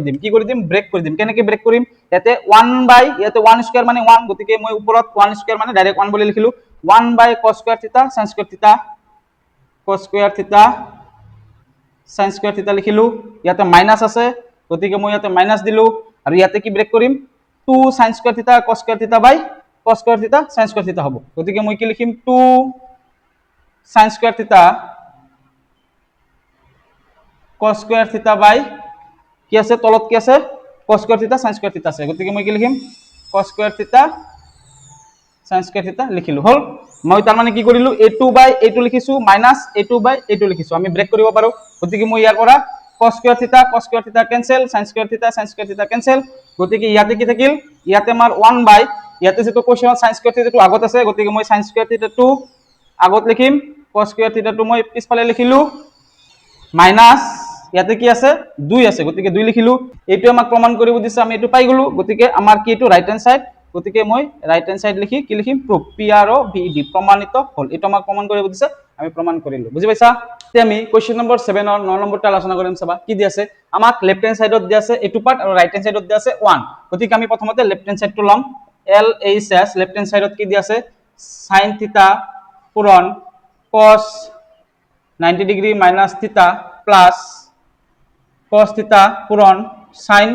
দিম কেনেকৈ ব্ৰেক কৰিম ইয়াতে 1 বাই ইয়াতে 1 স্কয়াৰ মানে 1 গতিকে মই ওপৰত 1 স্কয়াৰ মানে ডাইৰেক্ট 1 বুলি লিখিলো 1 বাই cos স্কয়ার থিটা sin স্কয়ার থিটা cos স্কয়ার থিটা sin স্কয়ার থিটা লিখিলো ইয়াতে মাইনাস আছে গতিকে মই ইয়াতে মাইনাস দিলো আৰু ইয়াতে কি ব্ৰেক কৰিম 2 sin স্কয়ার থিটা cos স্কয়ার থিটা বাই cos স্কয়ার থিটা sin স্কয়ার থিটা হ'ব গতিকে মই কি লিখিম 2 sin স্কয়ার থিটা cos স্কয়ার থিটা বাই কি আছে তলত কি আছে cos স্কয়ার থিটা sin স্কয়ার থিটা আছে গতিকে মই কি লিখিম cos স্কয়ার থিটা sin স্কয়ার থিটা লিখিলো হল মই তাৰ মানে কি কৰিলো a2 বাই a2 লিখিছো মাইনাস a2 বাই a2 লিখিছো আমি ব্ৰেক কৰিব পাৰো গতিকে মই ইয়াৰ পৰা cos স্কয়াৰ থিটা ক্যান্সেল sin স্কয়াৰ থিটা ক্যান্সেল গতিকে ইয়াতে কি থাকিল ইয়াতে আমাৰ 1 বাই ইয়াতে যেটো কোৱেশ্চনত sin স্কয়ার থিটাটো আগত আছে গতিকে মই sin স্কয়ার থিটাটো আগত লিখিম cos স্কয়ার থিটাটো মই পিছফালে লিখিলো মাইনাস ইয়াতে কি আছে 2 আছে গতিকে 2 লিখিলো এটো আমাক প্ৰমাণ কৰিব দিছে আমি এটো পাই গলো গতিকে আমাৰ কি এটো ৰাইট হ্যান্ড সাইড গতিকে মই ৰাইট হ্যান্ড সাইড লিখি কি লিখিম প্ৰুফ PROVED প্ৰমাণিত হল এটো আমাক প্ৰমাণ কৰিব দিছে আমি প্ৰমাণ কৰিলো বুজি পাইছা এতিয়া আমি কোৱেশ্চন নম্বৰ 7 ৰ 9 নম্বৰটা আলোচনা কৰিম চাবা কি দি আছে আমাক লেফট হ্যান্ড সাইডত দি আছে এটো পাৰ্ট আৰু ৰাইট হ্যান্ড সাইডত দি আছে 1 গতিকে আমি প্ৰথমতে লেফট হ্যান্ড সাইডটো লম LHS লেফট হ্যান্ড সাইডত কি দি আছে sin থিটা পূৰণ cos 90 ডিগ্ৰী মাইনাস থিটা প্লাস cos থিটা পূৰণ sin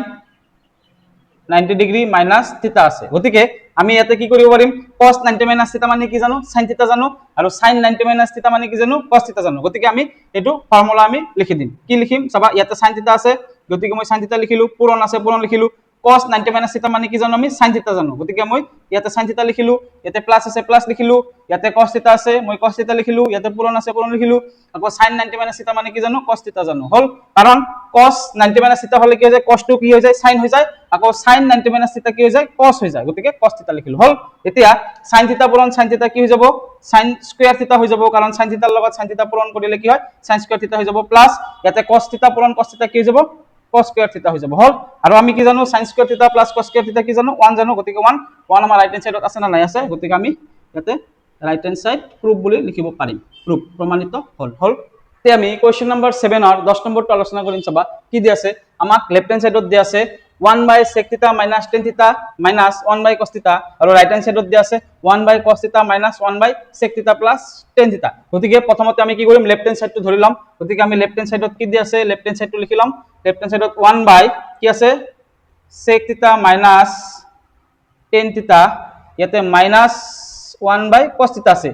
90 ডিগ্ৰি মাইনাস থিটা আছে গতিকে আমি ইয়াতে কি কৰিব পাৰিম cos 90 মাইনাস থিটা মানে কি জানো sin থিটা জানো আৰু sin 90 মাইনাস থিটা মানে কি জানো cos থিটা জানো গতিকে আমি এটো ফৰ্মুলা আমি লিখি দিম কি লিখিম চাবা ইয়াতে sin থিটা আছে গতিকে মই sin থিটা লিখিলো পূৰণ আছে পূৰণ লিখিলো cos 90 মাইনাস থিটা মানে কি জানো আমি sin থিটা জানো গতিকে মই ইয়াতে sin থিটা লিখিলো ইয়াতে প্লাস আছে প্লাস লিখিলো ইয়াতে cos থিটা আছে মই cos থিটা লিখিলো ইয়াতে পূৰণ আছে পূৰণ লিখিলো আকৌ sin 90 মাইনাস থিটা মানে কি জানো cos থিটা জানো হল কাৰণ cos 90 মাইনাস থিটা হলে কি হৈ যায় cos টো কি হৈ যায় sin হৈ যায় আকৌ sin 90 minus θ কি হৈ যায় cos হৈ যায় গতিকে cos θ লিখিলো হল এতিয়া sin θ পূৰণ sin θ কি হৈ যাব sin স্কয়াৰ θ হৈ যাব কাৰণ sin θ লগত sin θ পূৰণ কৰিলে কি হয় sin স্কয়াৰ θ হৈ যাব প্লাস ইয়াতে cos θ পূৰণ cos θ কি হৈ যাব cos স্কয়াৰ θ হৈ যাব হল আৰু আমি কি জানো sin square θ plus cos square θ কি জানো 1 জানো গতিকে 1 আমাৰ ৰাইট হ্যান্ড সাইডত আছে না নাই আছে গতিকে আমি ইয়াতে ৰাইট হ্যান্ড সাইড প্ৰুফ বুলি লিখিব পাৰিম প্ৰুফ প্ৰমাণিত হল তে আমি কোশ্চেন নাম্বাৰ 7 আৰ 10 নম্বৰটো আলোচনা কৰিম চাবা কি দি আছে আমাক লেফট হ্যান্ড সাইডত দি আছে 1/sec θ - tan θ minus 1/cos θ আৰু রাইট হ্যান্ড সাইডত দি আছে 1/cos θ minus 1/sec θ plus tan θ গতিকে প্ৰথমতে আমি কি কৰিম লেফট হ্যান্ড সাইডটো ধৰি লম গতিকে আমি লেফট হ্যান্ড সাইডত কি দি আছে লেফট হ্যান্ড সাইডটো লিখি লম লেফট হ্যান্ড সাইডত 1 কি আছে sec θ minus tan θ ইয়াতে minus 1/cos θ আছে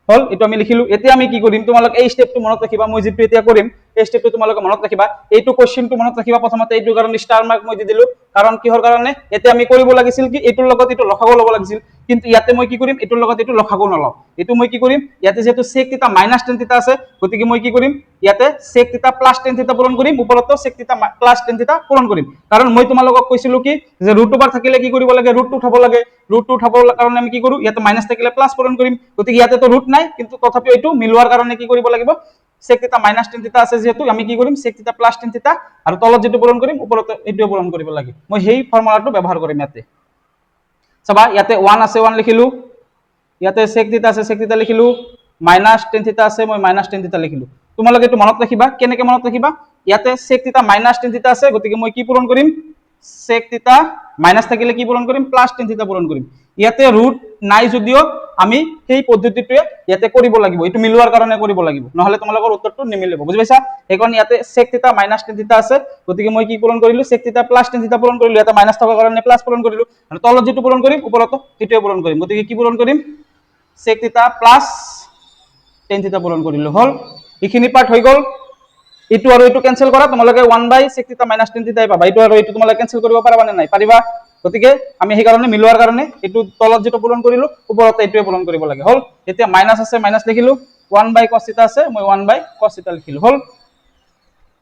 হল এটো আমি লিখিলো এতিয়া আমি কি কৰিম তোমালোক এই স্টেপটো মনত ৰাখিবা মই যেটো এতিয়া কৰিম এই স্টেপটো তোমালোক মনত ৰাখিবা এইটো কোশ্চেনটো মনত ৰাখিবা প্ৰথমতে এইটো কাৰণে ষ্টাৰ মাৰ্ক মই দি দিলো কাৰণ কিহৰ কাৰণে এতিয়া আমি কৰিব লাগিছিল কি এইটোৰ লগত এইটো লখাব ল'ব লাগিছিল কিন্তু ইয়াতে মই কি কৰিম এইটোৰ লগত এইটো লখাব নলও এইটো মই কি কৰিম ইয়াতে যেটো sec θ minus tan θ আছে গতিকে মই কি কৰিম ইয়াতে sec θ plus tan θ পূৰণ কৰিম ওপৰতো sec θ plus tan θ পূৰণ কৰিম কাৰণ মই তোমালোকক কৈছিলো কি যে ৰুট ওভাৰ থাকিলে কি কৰিব লাগে ৰুটটো উঠাব লাগে ৰুটটো উঠাবৰ কাৰণে আমি কি কৰো ইয়াতে মাইনাস থাকিলে প্লাস পূৰণ কৰিম গতিকে ইয়াতে তো ৰুট নাই কিন্তু তথাপি এইটো মিলোৱাৰ কাৰণে কি কৰিব লাগিব sec θ minus tan θ আছে যেহেতু আমি কি কৰিম sec θ plus tan θ আৰু তলত যেটো পূৰণ কৰিম ওপৰত এইটোও পূৰণ কৰিব লাগে মই সেই ফৰ্মুলাটো ব্যৱহাৰ কৰিম ইয়াতে চাবা ইয়াতে 1 আছে 1 লিখিলো ইয়াতে sec θ আছে sec θ লিখিলো minus tan θ আছে মই minus tan θ লিখিলো তোমালোকে এটো মনত ৰাখিবা কেনেকে মনত ৰাখিবা ইয়াতে sec θ minus tan θ আছে গতিকে মই কি পূৰণ কৰিম sec θ মাইনাস থাকিলে কি পূৰণ কৰিম প্লাস tan θ পূৰণ কৰিম ইয়াতে ৰুট নাই যদিও আমি সেই পদ্ধতিটোৱে ইয়াতে কৰিব লাগিব এটো মিলোৱাৰ কাৰণে কৰিব লাগিব নহলে তোমালোকৰ উত্তৰটো নিমিলিব বুজি পাইছা এখন ইয়াতে sec θ minus tan θ আছে গতিকে মই কি পূৰণ কৰিলো sec θ plus tan θ পূৰণ কৰিলো ইয়াতে মাইনাস থকাৰ কাৰণে প্লাস পূৰণ কৰিলো আৰু তলত যেটো পূৰণ কৰিম ওপৰত এটোৱে পূৰণ কৰিম গতিকে কি পূৰণ কৰিম sec θ plus tan θ পূৰণ কৰিলো হল এইখিনি পাৰ্ট হৈ গল এটো আৰু এটো ক্যান্সেল কৰা তোমালোকে 1/sec θ minus tan θ পাবা এটো আৰু এটো তোমালোকে ক্যান্সেল কৰিব পাৰবা নে নাই পাৰিবা গতিকে আমি সেই কাৰণে মিলোৱাৰ কাৰণে এটো তলত যেটো পূৰণ কৰিলো ওপৰত এটোৱে পূৰণ কৰিব লাগে হল এতিয়া মাইনাস আছে মাইনাস লিখিলো 1/cos θ আছে মই 1/cos θ লিখিলো হল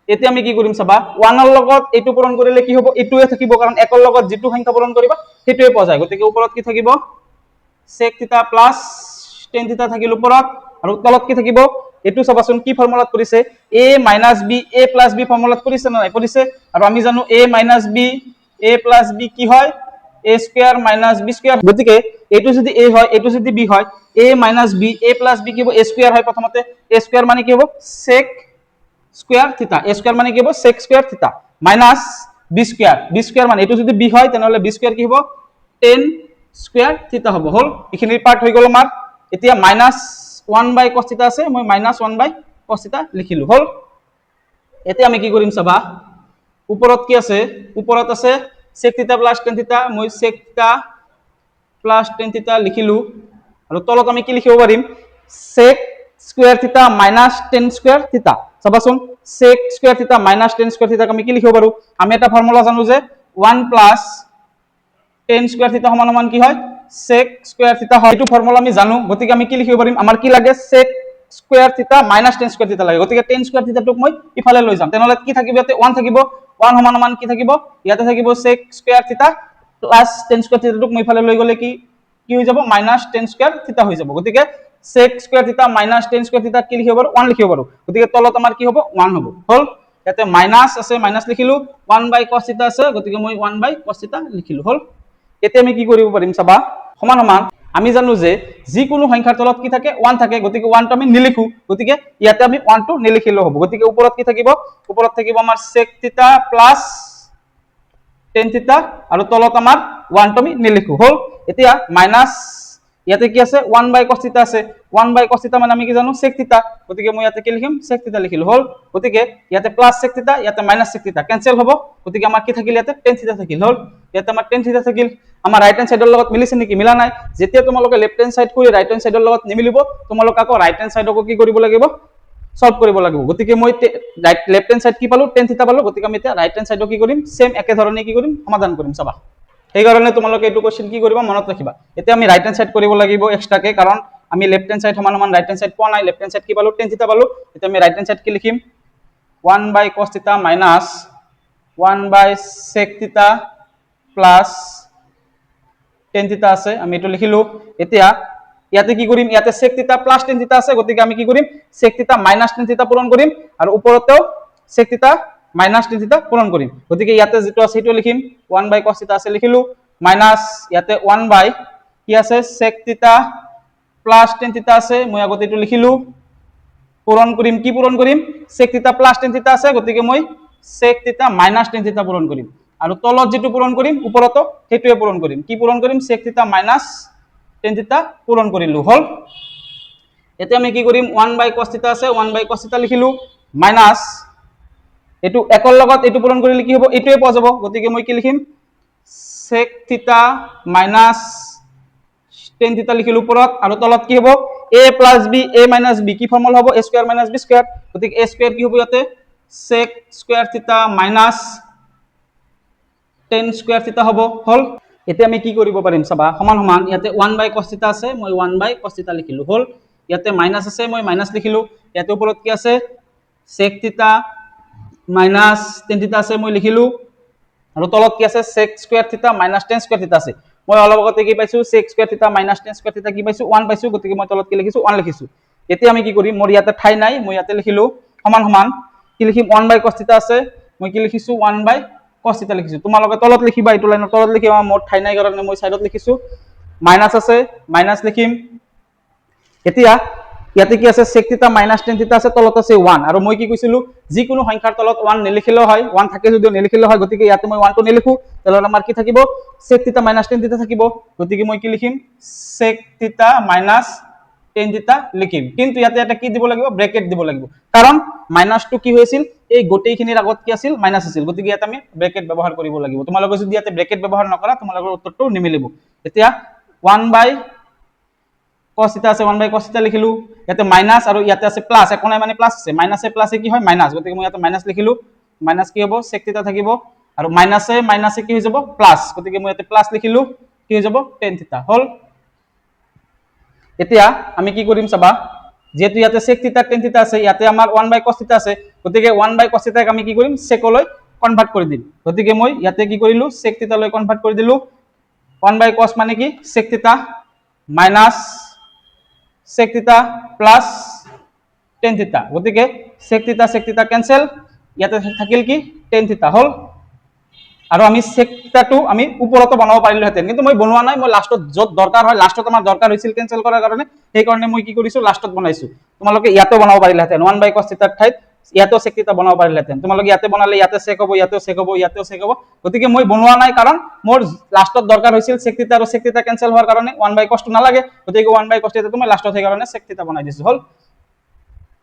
এতিয়া আমি কি কৰিম চাবা 1 ৰ লগত এটো পূৰণ কৰিলে কি হ'ব এটোৱে থাকিব কাৰণ 1 ৰ লগত যেটো সংখ্যা পূৰণ কৰিবা সেটোৱে পোৱা যায় গতিকে ওপৰত কি থাকিব sec θ plus tan θ থাকিল ওপৰত আৰু তলত কি থাকিব এটো চাবাচোন কি ফৰ্মুলাত কৰিছে a - b a + b ফৰ্মুলাত কৰিছে না নাই কৰিছে আৰু আমি জানো a - b a + b কি হয় a স্কয়ার - b স্কয়ার গতিকে এটো যদি a হয় এটো যদি b হয় a - b a + b কি হ'ব a স্কয়ার হয় প্ৰথমতে a স্কয়ার মানে কি হ'ব sec স্কয়ার θ a স্কয়ার মানে কি হ'ব sec square θ minus b square মানে এটো যদি b হয় তেনহলে b স্কয়ার কি হ'ব tan স্কয়ার θ হ'ব হল এখিনিৰ পাৰ্ট হৈ গল আমাৰ এতিয়া মাইনাস 1/cos θ আছে মই মাইনাস 1/cos θ লিখিলো হল এতিয়া আমি কি কৰিম চাবা ওপৰত কি আছে ওপৰত আছে sec θ plus tan θ মই sec θ plus tan θ লিখিলো আৰু তলত আমি কি লিখিব পাৰিম sec square θ minus tan square θ চাবাচোন sec square θ minus tan square θ আমি কি লিখিব পাৰো আমি এটা ফৰ্মুলা জানো যে 1 plus tan স্কয়াৰ θ সমান কি হয় sec স্কয়াৰ θ হয় এটো ফৰ্মুলা আমি জানো গতিকে আমি কি লিখিব পাৰিম আমাৰ কি লাগে sec square θ minus tan square θ লাগে গতিকে tan স্কয়ার θ টোক মই ইফালে লৈ যাম তেনহলে কি থাকিব ইয়াতে 1 থাকিব 1 সমান কি থাকিব ইয়াতে থাকিব sec square θ plus tan square θ টোক মই ইফালে লৈ গলে কি হৈ যাব minus tan স্কয়ার θ হৈ যাব গতিকে sec square θ minus tan square θ কি লিখিব পাৰো 1 লিখিব পাৰো গতিকে তলত আমাৰ কি হ'ব 1 হ'ব হল ইয়াতে মাইনাস আছে মাইনাস লিখিলো 1/cos θ আছে গতিকে মই 1/cos θ লিখিলো হল এতিয়া আমি কি কৰিব পাৰিম চাবা সমান সমান আমি জানো যে যিকোনো সংখ্যাৰ তলত কি থাকে 1 থাকে গতিকে 1 টো আমি নিলিখো গতিকে ইয়াতে আমি 1 টো নিলিখিলো হ'ব গতিকে ওপৰত কি থাকিব ওপৰত থাকিব আমাৰ sec θ plus tan θ আৰু তলত আমাৰ 1 টো আমি নিলিখো হল এতিয়া মাইনাস ইয়াতে কি আছে 1/cos θ আছে 1/cos θ মানে আমি কি জানো sec θ গতিকে মই ইয়াতে কি লিখিম sec θ লিখিলো হল গতিকে ইয়াতে প্লাস sec θ ইয়াতে মাইনাস sec θ ক্যান্সেল হ'ব গতিকে আমাৰ কি থাকিল ইয়াতে tan θ থাকিল হল ইয়াতে আমাৰ tan θ থাকিল আমাৰ ৰাইট হ্যান্ড সাইডৰ লগত মিলিছে নেকি মিলা নাই যেতিয়া তোমালোকে লেফট হ্যান্ড সাইড কৰি ৰাইট হ্যান্ড সাইডৰ লগত নিমিলিব তোমালোক আকৌ ৰাইট হ্যান্ড সাইডক কি কৰিব লাগিব সলভ কৰিব লাগিব গতিকে মই লেফট হ্যান্ড সাইড কি পালো tan θ পালো গতিকে আমি এতিয়া রাইট হ্যান্ড সাইডক কি কৰিম সেম একে ধৰণে কি কৰিম সমাধান কৰিম চাবা এই কাৰণে তোমালোকে এটো কোশ্চেন কি কৰিবা মনত ৰাখিবা এতিয়া আমি ৰাইট হ্যান্ড সাইড কৰিব লাগিব এক্সট্ৰাকে কাৰণ আমি লেফট হ্যান্ড সাইড সমান ৰাইট হ্যান্ড সাইড পোৱা নাই লেফট হ্যান্ড সাইড কি পালো tan θ পালো এতিয়া আমি রাইট হ্যান্ড সাইড কি লিখিম 1/cos θ minus 1/sec θ plus tan theta আছে আমি এইটো লিখিলো এতিয়া ইয়াতে কি কৰিম ইয়াতে sec থিটা প্লাস টেন থিটা আছে গতিকে আমি কি কৰিম sec থিটা মাইনাস টেন থিটা পূৰণ কৰিম আৰু ওপৰতেও sec থিটা মাইনাস টেন থিটা পূৰণ কৰিম গতিকে ইয়াতে যেটো আছে সেইটো লিখিম 1 বাই cos থিটা আছে লিখিলো মাইনাস ইয়াতে 1 বাই কি আছে sec থিটা প্লাস টেন থিটা আছে মই আগতে এইটো লিখিলো পূৰণ কৰিম কি পূৰণ কৰিম sec থিটা প্লাস টেন থিটা আছে গতিকে মই sec থিটা মাইনাস টেন থিটা পূৰণ কৰিম আৰু তলত যেটো পূৰণ কৰিম ওপৰতো হেতুৱে পূৰণ কৰিম কি পূৰণ কৰিম sec থিটা মাইনাস টেন থিটা পূৰণ কৰিলো হল এতিয়া আমি কি কৰিম 1 বাই cos থিটা আছে 1 বাই cos থিটা লিখিলো মাইনাস এটো একৰ লগত এটো পূৰণ কৰিলে কি হ'ব এটোৱে পোৱা যাব গতিকে মই কি লিখিম sec থিটা মাইনাস টেন থিটা লিখিলো ওপৰত আৰু তলত কি হ'ব a plus b a minus b কি ফৰ্মুলা হ'ব a square minus b square গতিকে a square কি হ'ব ইয়াতে sec square থিটা minus tan square থিটা হ'ব হল এতিয়া আমি কি কৰিব পাৰিম চাবা সমান সমান ইয়াতে 1 বাই cos থিটা আছে মই 1 বাই cos থিটা লিখিলো হল ইয়াতে মাইনাস আছে মই মাইনাস লিখিলো ইয়াতে ওপৰত কি আছে sec থিটা minus tan থিটা আছে মই লিখিলো আৰু তলত কি আছে sec square থিটা minus tan square থিটা আছে মই অলপ আগতে কি পাইছো sec square থিটা minus tan square থিটা কি পাইছো 1 পাইছো গতিকে মই তলত কি লিখিছো 1 লিখিছো এতিয়া আমি কি কৰিম মোৰ ইয়াতে ঠাই নাই মই ইয়াতে লিখিলো সমান সমান কি লিখিম 1 বাই cos থিটা আছে মই কি লিখিছো 1 বাই cos থিটা লিখিছো তোমালোকে তলত লিখিবা এইটো লাইনৰ তলত লিখিবা মোৰ ঠাই নাই কাৰণে মই সাইডত লিখিছো মাইনাস আছে মাইনাস লিখিম এতিয়া ইয়াতে কি আছে sec থিটা minus tan থিটা আছে তলত আছে 1 আৰু মই কি কৈছিলো যিকোনো সংখ্যাৰ তলত 1 নিলিখিলে হয় 1 থাকে যদিও নিলিখিলে হয় গতিকে ইয়াতে মই 1 টো নিলিখো তেলৰ আমাৰ কি থাকিব sec থিটা minus tan থিটা থাকিব গতিকে মই কি লিখিম sec থিটা minus tan থিটা লিখিম কিন্তু ইয়াতে এটা কি দিব লাগিব ব্ৰেকেট দিব লাগিব কাৰণ মাইনাস টো কি হৈছিল এই গোটেইখিনিৰ আগত কি আছিল মাইনাস আছিল গতিকে ইয়াতে আমি ব্ৰেকেট ব্যৱহাৰ কৰিব লাগিব তোমালোকে যদি ইয়াতে ব্ৰেকেট ব্যৱহাৰ নকৰা তোমালোকৰ উত্তৰটো নিমিলিব এতিয়া 1 বাই cos থিটা আছে 1 বাই cos থিটা লিখিলো ইয়াতে মাইনাস আৰু ইয়াতে আছে প্লাস একো নাই মানে প্লাস আছে মাইনাসে প্লাসে কি হয় মাইনাস গতিকে মই ইয়াতে মাইনাস লিখিলো মাইনাস কি হ'ব sec থিটা থাকিব আৰু মাইনাসে মাইনাসে কি হৈ যাব প্লাস গতিকে মই ইয়াতে প্লাস লিখিলো কি হৈ যাব tan থিটা হল এতিয়া আমি কি কৰিম চাবা যেহেতু ইয়াতে sec থিটা tan থিটা আছে ইয়াতে আমাৰ 1 বাই cos থিটা আছে গতিকে 1 বাই cos থিটাক আমি কি কৰিম sec লৈ কনভাৰ্ট কৰি দিম গতিকে মই ইয়াতে কি কৰিলো sec থিটা লৈ কনভাৰ্ট কৰি দিলো 1 বাই cos মানে কি sec থিটা মাইনাস sec থিটা প্লাস tan থিটা গতিকে sec থিটা ক্যান্সেল ইয়াতে থাকিল কি tan থিটা হল আৰু আমি sec থিটাটো আমি ওপৰতো বনাব পাৰিলো হেতেন কিন্তু মই বনোৱা নাই মই লাষ্টত যত দৰকাৰ হয় লাষ্টত আমাৰ দৰকাৰ হৈছিল ক্যান্সেল কৰাৰ কাৰণে সেই কাৰণে মই কি কৰিছো লাষ্টত বনাইছো তোমালোকে ইয়াতে বনাব পাৰিলা হেতেন 1 বাই cos থিটাৰ ঠাইত ইয়াতেও sec থিটা বনাব পাৰিলা হেতেন তোমালোকে ইয়াতে বনালে ইয়াতে sec হ'ব ইয়াতেও sec হ'ব ইয়াতেও sec হ'ব গতিকে মই বনোৱা নাই কাৰণ মোৰ লাষ্টত দৰকাৰ হৈছিল sec থিটা আৰু sec থিটা ক্যান্সেল হোৱাৰ কাৰণে 1 বাই cos টো নালাগে গতিকে 1 বাই cos থিটা তুমি লাষ্টত সেই কাৰণে sec থিটা বনাই দিছো হল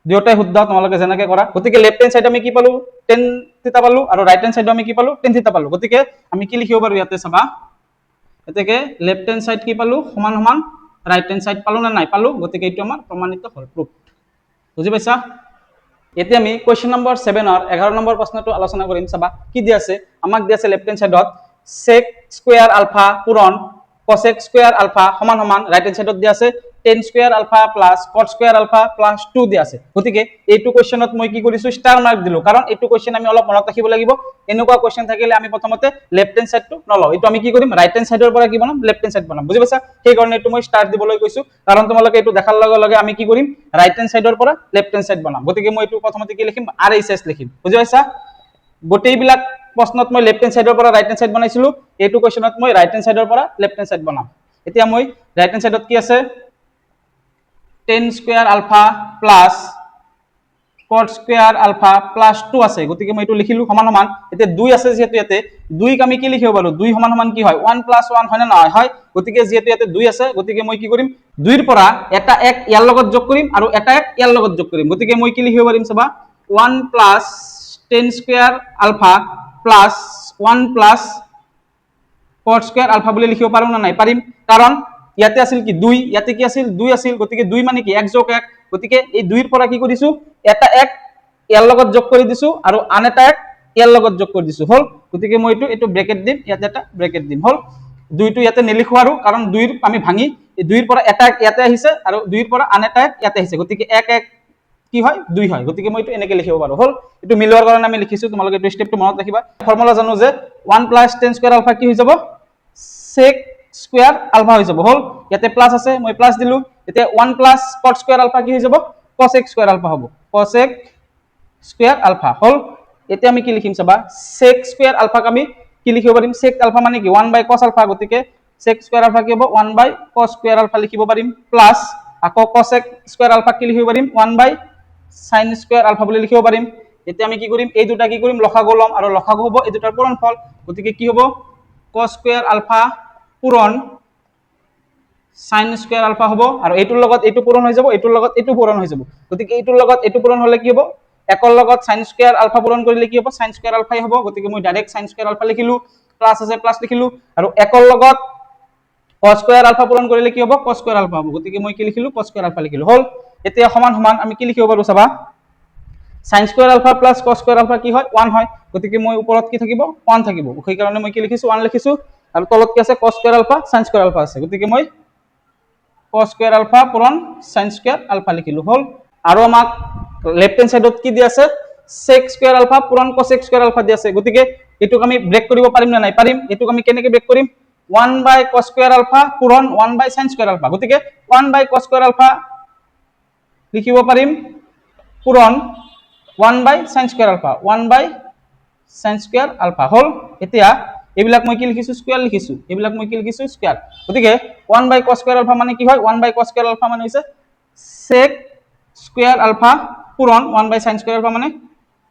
দুয়োটাই শুদ্ধ তোমালোকে যেনেকৈ কৰা গতিকে লেফট হ্যান্ড সাইড আমি কি পালো tan থিটা পালো আৰু রাইট হ্যান্ড সাইড আমি কি পালো tan থিটা পালো গতিকে আমি কি লিখিব পাৰো ইয়াতে চাবা এতেকে লেফট হ্যান্ড সাইড কি পালো সমান সমান রাইট হ্যান্ড সাইড পালো না নাই পালো গতিকে এইটো আমাৰ প্ৰমাণিত হল প্ৰুফ বুজি পাইছা এতিয়া আমি কোৱেশ্চন নম্বৰ 7 ৰ 11 নম্বৰ প্ৰশ্নটো আলোচনা কৰিম চাবা কি দি আছে আমাক দি আছে লেফট হ্যান্ড সাইডত sec স্কয়ার আলফা পূৰণ cosec স্কয়ার আলফা সমান সমান রাইট হ্যান্ড সাইডত দি আছে tan square alpha plus cot square alpha plus 2 দি আছে গতিকে এইটো কোৱেশ্চনত মই কি কৰিছো ষ্টাৰ মাৰ্ক দিলো কাৰণ এইটো কোৱেশ্চন আমি অলপ মনত ৰাখিব লাগিব এনেকুৱা কোৱেশ্চন থাকিলে আমি প্ৰথমতে লেফট হ্যান্ড সাইডটো নলও এইটো আমি কি কৰিম ৰাইট হ্যান্ড সাইডৰ পৰা কি বনাম লেফট হ্যান্ড সাইড বনাম বুজি পাইছা সেই কাৰণে এইটো মই ষ্টাৰ দিবলৈ কৈছো কাৰণ তোমালোকে এইটো দেখাৰ লগে লগে আমি কি কৰিম ৰাইট হ্যান্ড সাইডৰ পৰা লেফট হ্যান্ড সাইড বনাম গতিকে মই এইটো প্ৰথমতে কি লিখিম RHS লিখিম বুজি পাইছা গোটেইবিলাক প্ৰশ্নত মই লেফট হ্যান্ড সাইডৰ পৰা ৰাইট হ্যান্ড সাইড বনাইছিলো এইটো কোৱেশ্চনত মই ৰাইট হ্যান্ড সাইডৰ পৰা লেফট হ্যান্ড সাইড বনাম এতিয়া মই ৰাইট হ্যান্ড সাইডত কি আছে tan square alpha plus cot square alpha plus 2 আছে গতিকে মই এটো লিখিলো সমান সমান এতে 2 আছে যেহেতু ইয়াতে 2 ক আমি কি লিখিব পাৰো 2 সমান সমান কি হয় 1 + 1 হয় না নহয় হয় গতিকে যেহেতু ইয়াতে 2 আছে গতিকে মই কি কৰিম 2 ৰ পৰা এটা এক ইয়াৰ লগত যোগ কৰিম আৰু এটা এক ইয়াৰ লগত যোগ কৰিম গতিকে মই কি লিখিব পাৰিম চাবা 1 + tan square alpha plus 1 + cot square alpha বুলি লিখিব পাৰো না নাই পাৰিম কাৰণ ইয়াতে আছিল কি 2 ইয়াতে কি আছিল 2 আছিল গতিকে 2 মানে কি 1 + 1 গতিকে এই 2 ৰ পৰা কি কৰিছো এটা এক ইয়াৰ লগত যোগ কৰি দিছো আৰু আন এটা এক ইয়াৰ লগত যোগ কৰি দিছো হল গতিকে মই এটো ব্ৰেকেট দিম ইয়াতে এটা ব্ৰেকেট দিম হল 2 টো ইয়াতে নিলিখো আৰু কাৰণ 2 ৰ আমি ভাঙি এই 2 ৰ পৰা এটা এক ইয়াতে আহিছে আৰু 2 ৰ পৰা আন এটা এক ইয়াতে আহিছে গতিকে 1 1 কি হয় 2 হয় গতিকে মই এইটো এনেকৈ লিখিব পাৰো হল এইটো মিলোৱাৰ কাৰণে আমি লিখিছো তোমালোকে এইটো স্টেপটো মনত ৰাখিবা ফৰ্মুলা জানো যে 1 + tan স্কয়াৰ আলফা কি হৈ যাব sec স্কয়াৰ আলফা হৈ যাব হল ইয়াতে প্লাস আছে মই প্লাস দিলু এতিয়া 1 + cot স্কয়াৰ আলফা কি হৈ যাব cosec স্কয়াৰ আলফা হ'ব cosec স্কয়াৰ আলফা হল এতিয়া আমি কি লিখিম চাবা sec স্কয়াৰ আলফাক আমি কি লিখিব পাৰিম sec আলফা মানে কি 1/cos আলফা গতিকে sec স্কয়াৰ আলফা কি হ'ব 1/cos স্কয়াৰ আলফা লিখিব পাৰিম প্লাস আকৌ cosec স্কয়াৰ আলফা কি লিখিব পাৰিম 1/sin স্কয়াৰ আলফা বুলি লিখিব পাৰিম এতিয়া আমি কি কৰিম এই দুটা কি কৰিম লসাগু লম আৰু লসাগু হ'ব এই দুটাৰ পূৰণফল গতিকে কি হ'ব cos স্কয়াৰ আলফা পূৰণ sin স্কয়াৰ আলফা হ'ব আৰু এইটোৰ লগত এইটো পূৰণ হৈ যাব এইটোৰ লগত এইটো পূৰণ হৈ যাব গতিকে এইটোৰ লগত এইটো পূৰণ হলে কি হ'ব একৰ লগত sin স্কয়াৰ আলফা পূৰণ কৰিলে কি হ'ব sin স্কয়াৰ আলফাই হ'ব গতিকে মই ডাইৰেক্ট sin স্কয়াৰ আলফা লিখিলো প্লাস আছে প্লাস লিখিলো আৰু একৰ লগত cos স্কয়াৰ আলফা পূৰণ কৰিলে কি হ'ব cos স্কয়াৰ আলফা হ'ব গতিকে মই কি লিখিলো cos স্কয়াৰ আলফা লিখিলো হল এতিয়া সমান সমান আমি কি লিখিব পাৰো চাবা sin square alpha plus cos square alpha কি হয় 1 হয় গতিকে মই ওপৰত কি থাকিব 1 থাকিব সেই কাৰণে মই কি লিখিছো 1 লিখিছো আৰু তলত কি আছে cos square alpha sin square alpha আছে গতিকে মই cos স্কয়াৰ আলফা পূৰণ sin স্কয়াৰ আলফা লিখিলো হল আৰু আমাক লেফট হ্যান্ড সাইডত কি দি আছে sec স্কয়াৰ আলফা পূৰণ cosec স্কয়াৰ আলফা দি আছে গতিকে এটোক আমি ব্ৰেক কৰিব পাৰিম না নাই পাৰিম এটোক আমি কেনেকৈ ব্ৰেক কৰিম 1/cos স্কয়াৰ আলফা পূৰণ 1/sin স্কয়াৰ আলফা গতিকে 1/cos স্কয়াৰ আলফা লিখিব পাৰিম পূৰণ 1/sin square alpha 1/sin square alpha হল এতিয়া এইবিলাক মই কি লিখিছো স্কয়াৰ লিখিছো এইবিলাক মই কি লিখিছো স্কয়াৰ গতিকে 1/cos স্কয়াৰ আলফা মানে কি হয় 1/cos স্কয়াৰ আলফা মানে হৈছে sec স্কয়াৰ আলফা পূৰণ 1/sin স্কয়াৰ আলফা মানে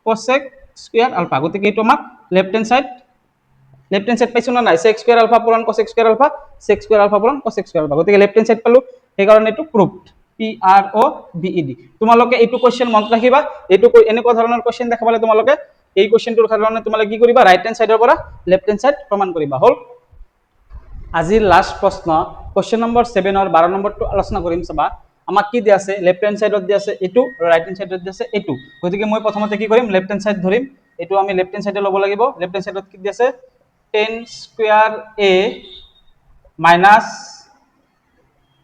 cosec স্কয়াৰ আলফা গতিকে এইটো আমাক লেফট হ্যান্ড সাইড পাইছো না নাই sec স্কয়াৰ আলফা পূৰণ cosec square alpha sec square alpha পূৰণ cosec স্কয়াৰ আলফা গতিকে লেফট হ্যান্ড সাইড পালো সেই কাৰণে এইটো প্ৰুভড PROVED তোমালোকে এইটো কোশ্চেন মনত ৰাখিবা এইটো এনেকুৱা ধৰণৰ কোশ্চেন দেখাবলে তোমালোকে এই কোশ্চেনটোৰ কাৰণে তোমালোকে কি কৰিবা ৰাইট হ্যান্ড সাইডৰ পৰা লেফট হ্যান্ড সাইড প্ৰমাণ কৰিবা হল আজিৰ লাষ্ট প্ৰশ্ন কোশ্চেন নম্বৰ 7 ৰ 12 নম্বৰটো আলোচনা কৰিম চাবা আমাক কি দি আছে লেফট হ্যান্ড সাইডত দি আছে এটো ৰাইট হ্যান্ড সাইডত দি আছে এটো গতিকে মই প্ৰথমতে কি কৰিম লেফট হ্যান্ড সাইড ধৰিম এটো আমি লেফট হ্যান্ড সাইডে ল'ব লাগিব লেফট হ্যান্ড সাইডত কি দি আছে tan square a minus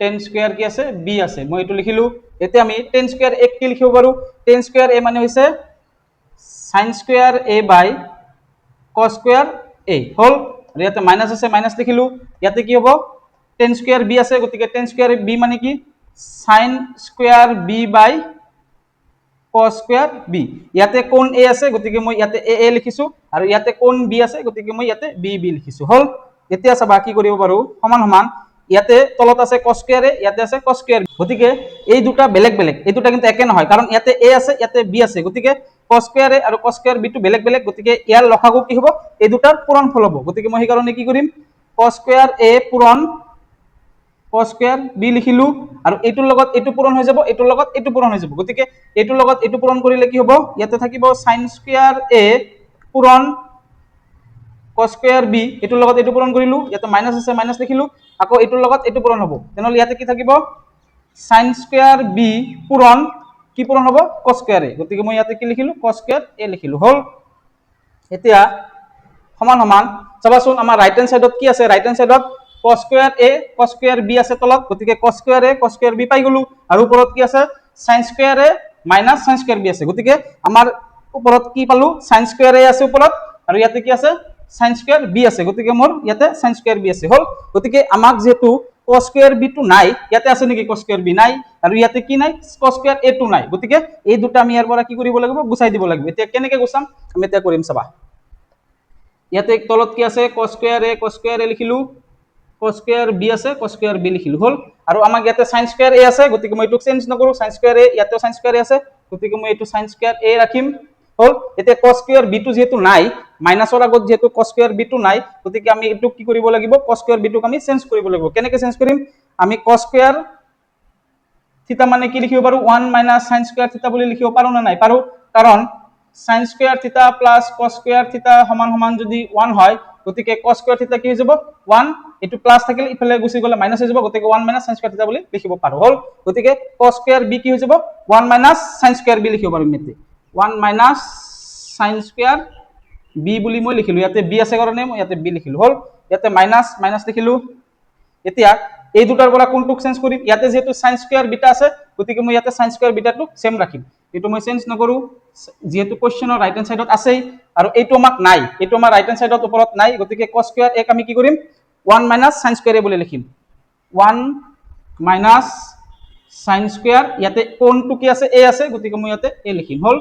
tan square কি আছে b আছে মই এটো লিখিলো এতিয়া আমি tan স্কয়াৰ a কি লিখিব পাৰো tan স্কয়াৰ a মানে হৈছে sin square a by cos square a হল আৰু ইয়াতে মাইনাস আছে মাইনাস লিখিলো ইয়াতে কি হ'ব tan স্কয়াৰ b আছে গতিকে tan স্কয়াৰ b মানে কি sin স্কয়াৰ b বাই cos স্কয়াৰ b ইয়াতে কোণ a আছে গতিকে মই ইয়াতে a লিখিছো আৰু ইয়াতে কোণ b আছে গতিকে মই ইয়াতে b লিখিছো হল এতিয়া চাবা কি কৰিব পাৰো সমান সমান ইয়াতে তলত আছে cos স্কয়াৰ a ইয়াতে আছে cos স্কয়াৰ গতিকে এই দুটা বেলেগ বেলেগ এই দুটা কিন্তু একে নহয় কাৰণ ইয়াতে a আছে ইয়াতে b আছে গতিকে cos স্কয়াৰ a আৰু cos স্কয়াৰ b টো বেলেগ বেলেগ গতিকে ইয়াৰ লসাগু কি হ'ব এই দুটাৰ পূৰণফল হ'ব গতিকে মই সেই কাৰণে কি কৰিম cos স্কয়াৰ a পূৰণ cos স্কয়াৰ b লিখিলো আৰু এইটোৰ লগত এইটো পূৰণ হৈ যাব এইটোৰ লগত এইটো পূৰণ হৈ যাব গতিকে এইটোৰ লগত এইটো পূৰণ কৰিলে কি হ'ব ইয়াতে থাকিব sin স্কয়াৰ a পূৰণ cos স্কয়াৰ b এইটোৰ লগত এইটো পূৰণ কৰিলো ইয়াতে মাইনাস আছে মাইনাস লিখিলো আকৌ এইটোৰ লগত এইটো পূৰণ হ'ব তেনেহলে ইয়াতে কি থাকিব sin স্কয়াৰ b পূৰণ কি পূৰণ হ'ব cos স্কয়াৰ a গতিকে মই ইয়াতে কি লিখিলো cos স্কয়াৰ a লিখিলো হল এতিয়া সমান সমান চাবাচোন আমাৰ ৰাইট হ্যান্ড সাইডত কি আছে ৰাইট হ্যান্ড সাইডত cos square a cos square b আছে তলত গতিকে cos square a cos square b পাই গলো আৰু ওপৰত কি আছে sin square a minus sin square b আছে গতিকে আমাৰ ওপৰত কি পালো sin স্কয়াৰ a আছে ওপৰত আৰু ইয়াতে কি আছে sin স্কয়াৰ b আছে গতিকে মোৰ ইয়াতে sin স্কয়াৰ b আছে হল গতিকে আমাক যেহেতু cos স্কয়াৰ b টো নাই ইয়াতে আছে নেকি cos স্কয়াৰ b নাই আৰু ইয়াতে কি নাই cos স্কয়াৰ a টো নাই গতিকে এই দুটা আমি ইয়াৰ পৰা কি কৰিব লাগিব গুছাই দিব লাগিব এতিয়া কেনেকৈ গুছাম আমি এতিয়া কৰিম চাবা ইয়াতে তলত কি আছে cos স্কয়াৰ a লিখিলো cos স্কয়াৰ b আছে cos স্কয়াৰ b লিখিলো হল আৰু আমাক ইয়াতে sin স্কয়াৰ a আছে গতিকে মই এটো চেঞ্জ নকৰো sin স্কয়াৰ a ইয়াতে sin স্কয়াৰ a আছে গতিকে মই এটো sin স্কয়াৰ a ৰাখিম হল এতিয়া cos স্কয়াৰ b টো যেহেতু নাই মাইনাসৰ আগত যেহেতু cos স্কয়াৰ b টো নাই গতিকে আমি এটো কি কৰিব লাগিব cos স্কয়াৰ b টোক আমি চেঞ্জ কৰিব লাগিব কেনেকৈ চেঞ্জ কৰিম আমি cos স্কয়াৰ থিতা মানে কি লিখিব পাৰো 1 - sin স্কয়াৰ থিতা বুলি লিখিব পাৰো না নাই পাৰো কাৰণ sin square theta plus cos square theta সমান সমান যদি 1 হয় গতিকে cos স্কয়াৰ থিতা কি হৈ যাব 1 এটো প্লাস থাকিলে ইফালে গুছি গলে মাইনাস হৈ যাব গতিকে 1 - sin স্কয়াৰ থিতা বুলি লিখিব পাৰো হল গতিকে cos স্কয়াৰ b কি হৈ যাব 1 - sin স্কয়াৰ b লিখিব পাৰিম মেতে 1 - sin স্কয়াৰ b বুলি মই লিখিলো ইয়াতে b আছে কাৰণে মই ইয়াতে b লিখিলো হল ইয়াতে মাইনাস মাইনাস লিখিলো এতিয়া এই দুটাৰ পৰা কোনটোক চেঞ্জ কৰিম ইয়াতে যেহেতু sin স্কয়াৰ বিটা আছে গতিকে মই ইয়াতে sin স্কয়াৰ বিটাটো সেম ৰাখিম এইটো মই চেঞ্জ নকৰোঁ যিহেতু কুৱেশ্যনৰ ৰাইট হেণ্ড সাইডত আছেই আৰু এইটো আমাক নাই এইটো আমাৰ ৰাইট হেণ্ড সাইডত ওপৰত নাই গতিকে cos স্কয়াৰ a আমি কি কৰিম 1 মাইনাছ sin স্কয়াৰ a বুলি লিখিম 1 মাইনাছ sin স্কয়াৰ ইয়াতে কোণটো কি আছে a আছে গতিকে মই ইয়াতে a লিখিম হল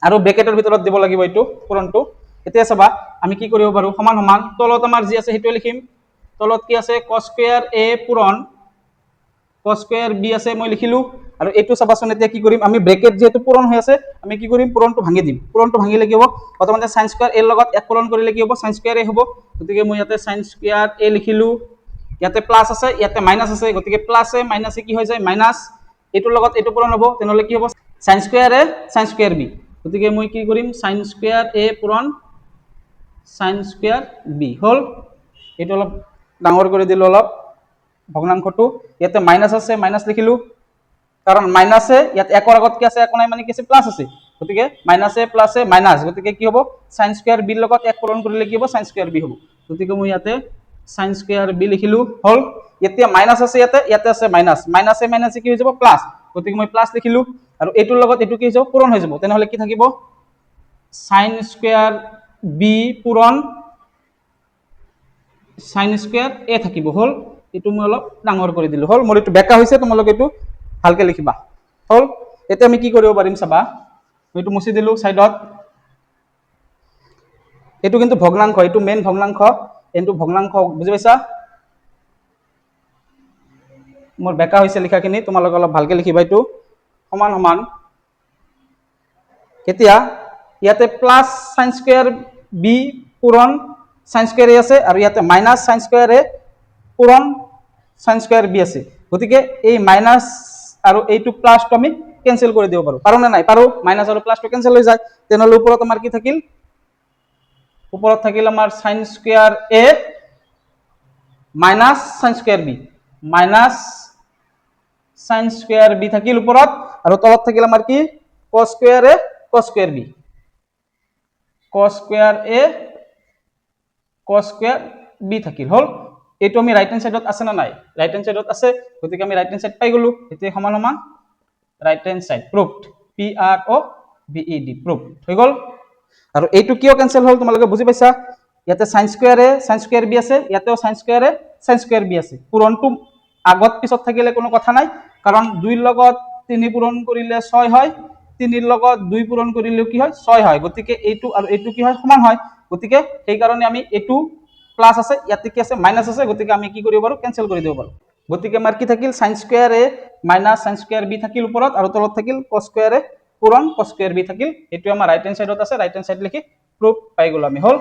আৰু ব্ৰেকেটৰ ভিতৰত দিব লাগিব এইটো পূৰণটো এতিয়া চাবা আমি কি কৰিব পাৰো সমান সমান তলত আমাৰ যি আছে সেইটো লিখিম তলত কি আছে cos স্কয়াৰ a পূৰণ cos স্কয়াৰ b আছে মই লিখিলো আৰু এইটো চাবাচোন এতিয়া কি কৰিম আমি ব্ৰেকেট যেহেতু পূৰণ হৈ আছে আমি কি কৰিম পূৰণটো ভাঙি দিম পূৰণটো ভাঙিলে কি হ'ব প্ৰথমতে sin স্কয়াৰ a লগত 1 পূৰণ কৰিলে কি হ'ব sin স্কয়াৰ a হ'ব গতিকে মই ইয়াতে sin স্কয়াৰ a লিখিলো ইয়াতে প্লাস আছে ইয়াতে মাইনাস আছে গতিকে প্লাসে মাইনাসে কি হৈ যায় মাইনাস এইটোৰ লগত এইটো পূৰণ হ'ব তেনেহলে কি হ'ব sin square a sin square b গতিকে মই কি কৰিম sin স্কয়াৰ a পূৰণ sin স্কয়াৰ b হল এইটো অলপ ডাঙৰ কৰি দিলো অলপ ভগ্নাংশটো ইয়াতে মাইনাস আছে মাইনাস লিখিলো কাৰণ মাইনাসে ইয়াত একৰ আগত কি আছে একো নাই মানে কি আছে প্লাস আছে গতিকে মাইনাসে প্লাসে মাইনাস গতিকে কি হ'ব sin স্কয়াৰ b লগত 1 পূৰণ কৰিলে কি হ'ব sin স্কয়াৰ b হ'ব গতিকে মই ইয়াতে sin স্কয়াৰ b লিখিলো হল এতিয়া মাইনাস আছে ইয়াতে আছে মাইনাস মাইনাসে মাইনাসে কি হৈ যাব প্লাস গতিকে মই প্লাস লিখিলো আৰু এইটোৰ লগত এইটো কি হৈ যাব পূৰণ হৈ যাব তেনেহলে কি থাকিব sin স্কয়াৰ b পূৰণ sin স্কয়াৰ a থাকিব হল এইটো মই অলপ ডাঙৰ কৰি দিলো হল মোৰ এইটো বেকা হৈছে তোমালোকে এইটো ভালকে লিখিবা হল এতিয়া আমি কি কৰিব পাৰিম চাবা এইটো মুছি দিলো সাইডত এইটো কিন্তু ভগ্নাংশ এইটো মেইন ভগ্নাংশ এইটো ভগ্নাংশ বুজি পাইছা মোৰ বেকা হৈছে লিখাখিনি তোমালোকে অলপ ভালকে লিখিবা এইটো সমান সমান এতিয়া ইয়াতে প্লাস sin স্কয়াৰ b পূৰণ sin স্কয়াৰ a আছে আৰু ইয়াতে মাইনাস sin স্কয়াৰ a পূৰণ sin স্কয়াৰ b আছে গতিকে এই মাইনাস আৰু এইটো প্লাসটো আমি ক্যান্সেল কৰি দিব পাৰো পাৰো না নাই পাৰো মাইনাস আৰু প্লাসটো ক্যান্সেল হৈ যায় তেনেহলে ওপৰত আমাৰ কি থাকিল ওপৰত থাকিল আমাৰ sin square a minus sin square b minus sin square b থাকিল ওপৰত আৰু তলত থাকিল আমাৰ কি cos square a cos square b cos square a cos square b থাকিল হল এইটো আমি রাইট হ্যান্ড সাইডত আছে না নাই রাইট হ্যান্ড সাইডত আছে গতিকে আমি রাইট হ্যান্ড সাইড পাই গলো এতিয়া সমান সমান right hand side proved p r o v e d proved হৈ গল আৰু এইটো কিয় ক্যান্সেল হল তোমালোকে বুজি পাইছা ইয়াতে sin square a sin square b আছে ইয়াতেও sin square a sin square b আছে পূৰণটো আগত পিছত থাকিলে কোনো কথা নাই কাৰণ 2 ৰ লগত 3 পূৰণ কৰিলে 6 হয় 3 ৰ লগত 2 পূৰণ কৰিলে কি হয় 6 হয় গতিকে এইটো আৰু এইটো কি হয় সমান হয় গতিকে সেই কাৰণে আমি এইটো প্লাস আছে ইয়াতে কি আছে মাইনাস আছে গতিকে আমি কি কৰিব পাৰো ক্যান্সেল কৰি দিব পাৰো গতিকে আমাৰ কি থাকিল sin square a minus sin square b থাকিল ওপৰত আৰু তলত থাকিল cos স্কয়াৰ a পূৰণ cos স্কয়াৰ b থাকিল এটো আমাৰ ৰাইট হ্যান্ড সাইডত আছে ৰাইট হ্যান্ড সাইড লিখি প্ৰুফ পাই গলো আমি হল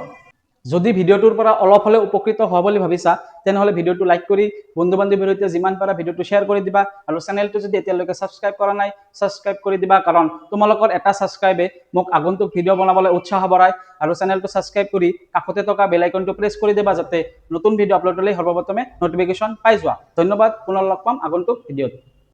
যদি ভিডিওটোৰ পৰা অলপ হলে উপকৃত হোৱা বুলি ভাবিছা তেনেহলে ভিডিওটো লাইক কৰি বন্ধু বান্ধৱীৰ সৈতে যিমান পাৰা ভিডিওটো শেয়াৰ কৰি দিবা আৰু চেনেলটো যদি এতিয়ালৈকে সাবস্ক্ৰাইব কৰা নাই সাবস্ক্ৰাইব কৰি দিবা কাৰণ তোমালোকৰ এটা সাবস্ক্ৰাইবে মোক আগন্তুক ভিডিও বনাবলৈ উৎসাহ বঢ়ায় আৰু চেনেলটো সাবস্ক্ৰাইব কৰি কাষতে থকা বেল আইকনটো প্ৰেছ কৰি দিবা যাতে নতুন ভিডিও আপলোড হ'লে সৰ্বপ্ৰথমে নটিফিকেশন পাই যোৱা ধন্যবাদ পুনৰ লগ পাম আগন্তুক ভিডিওত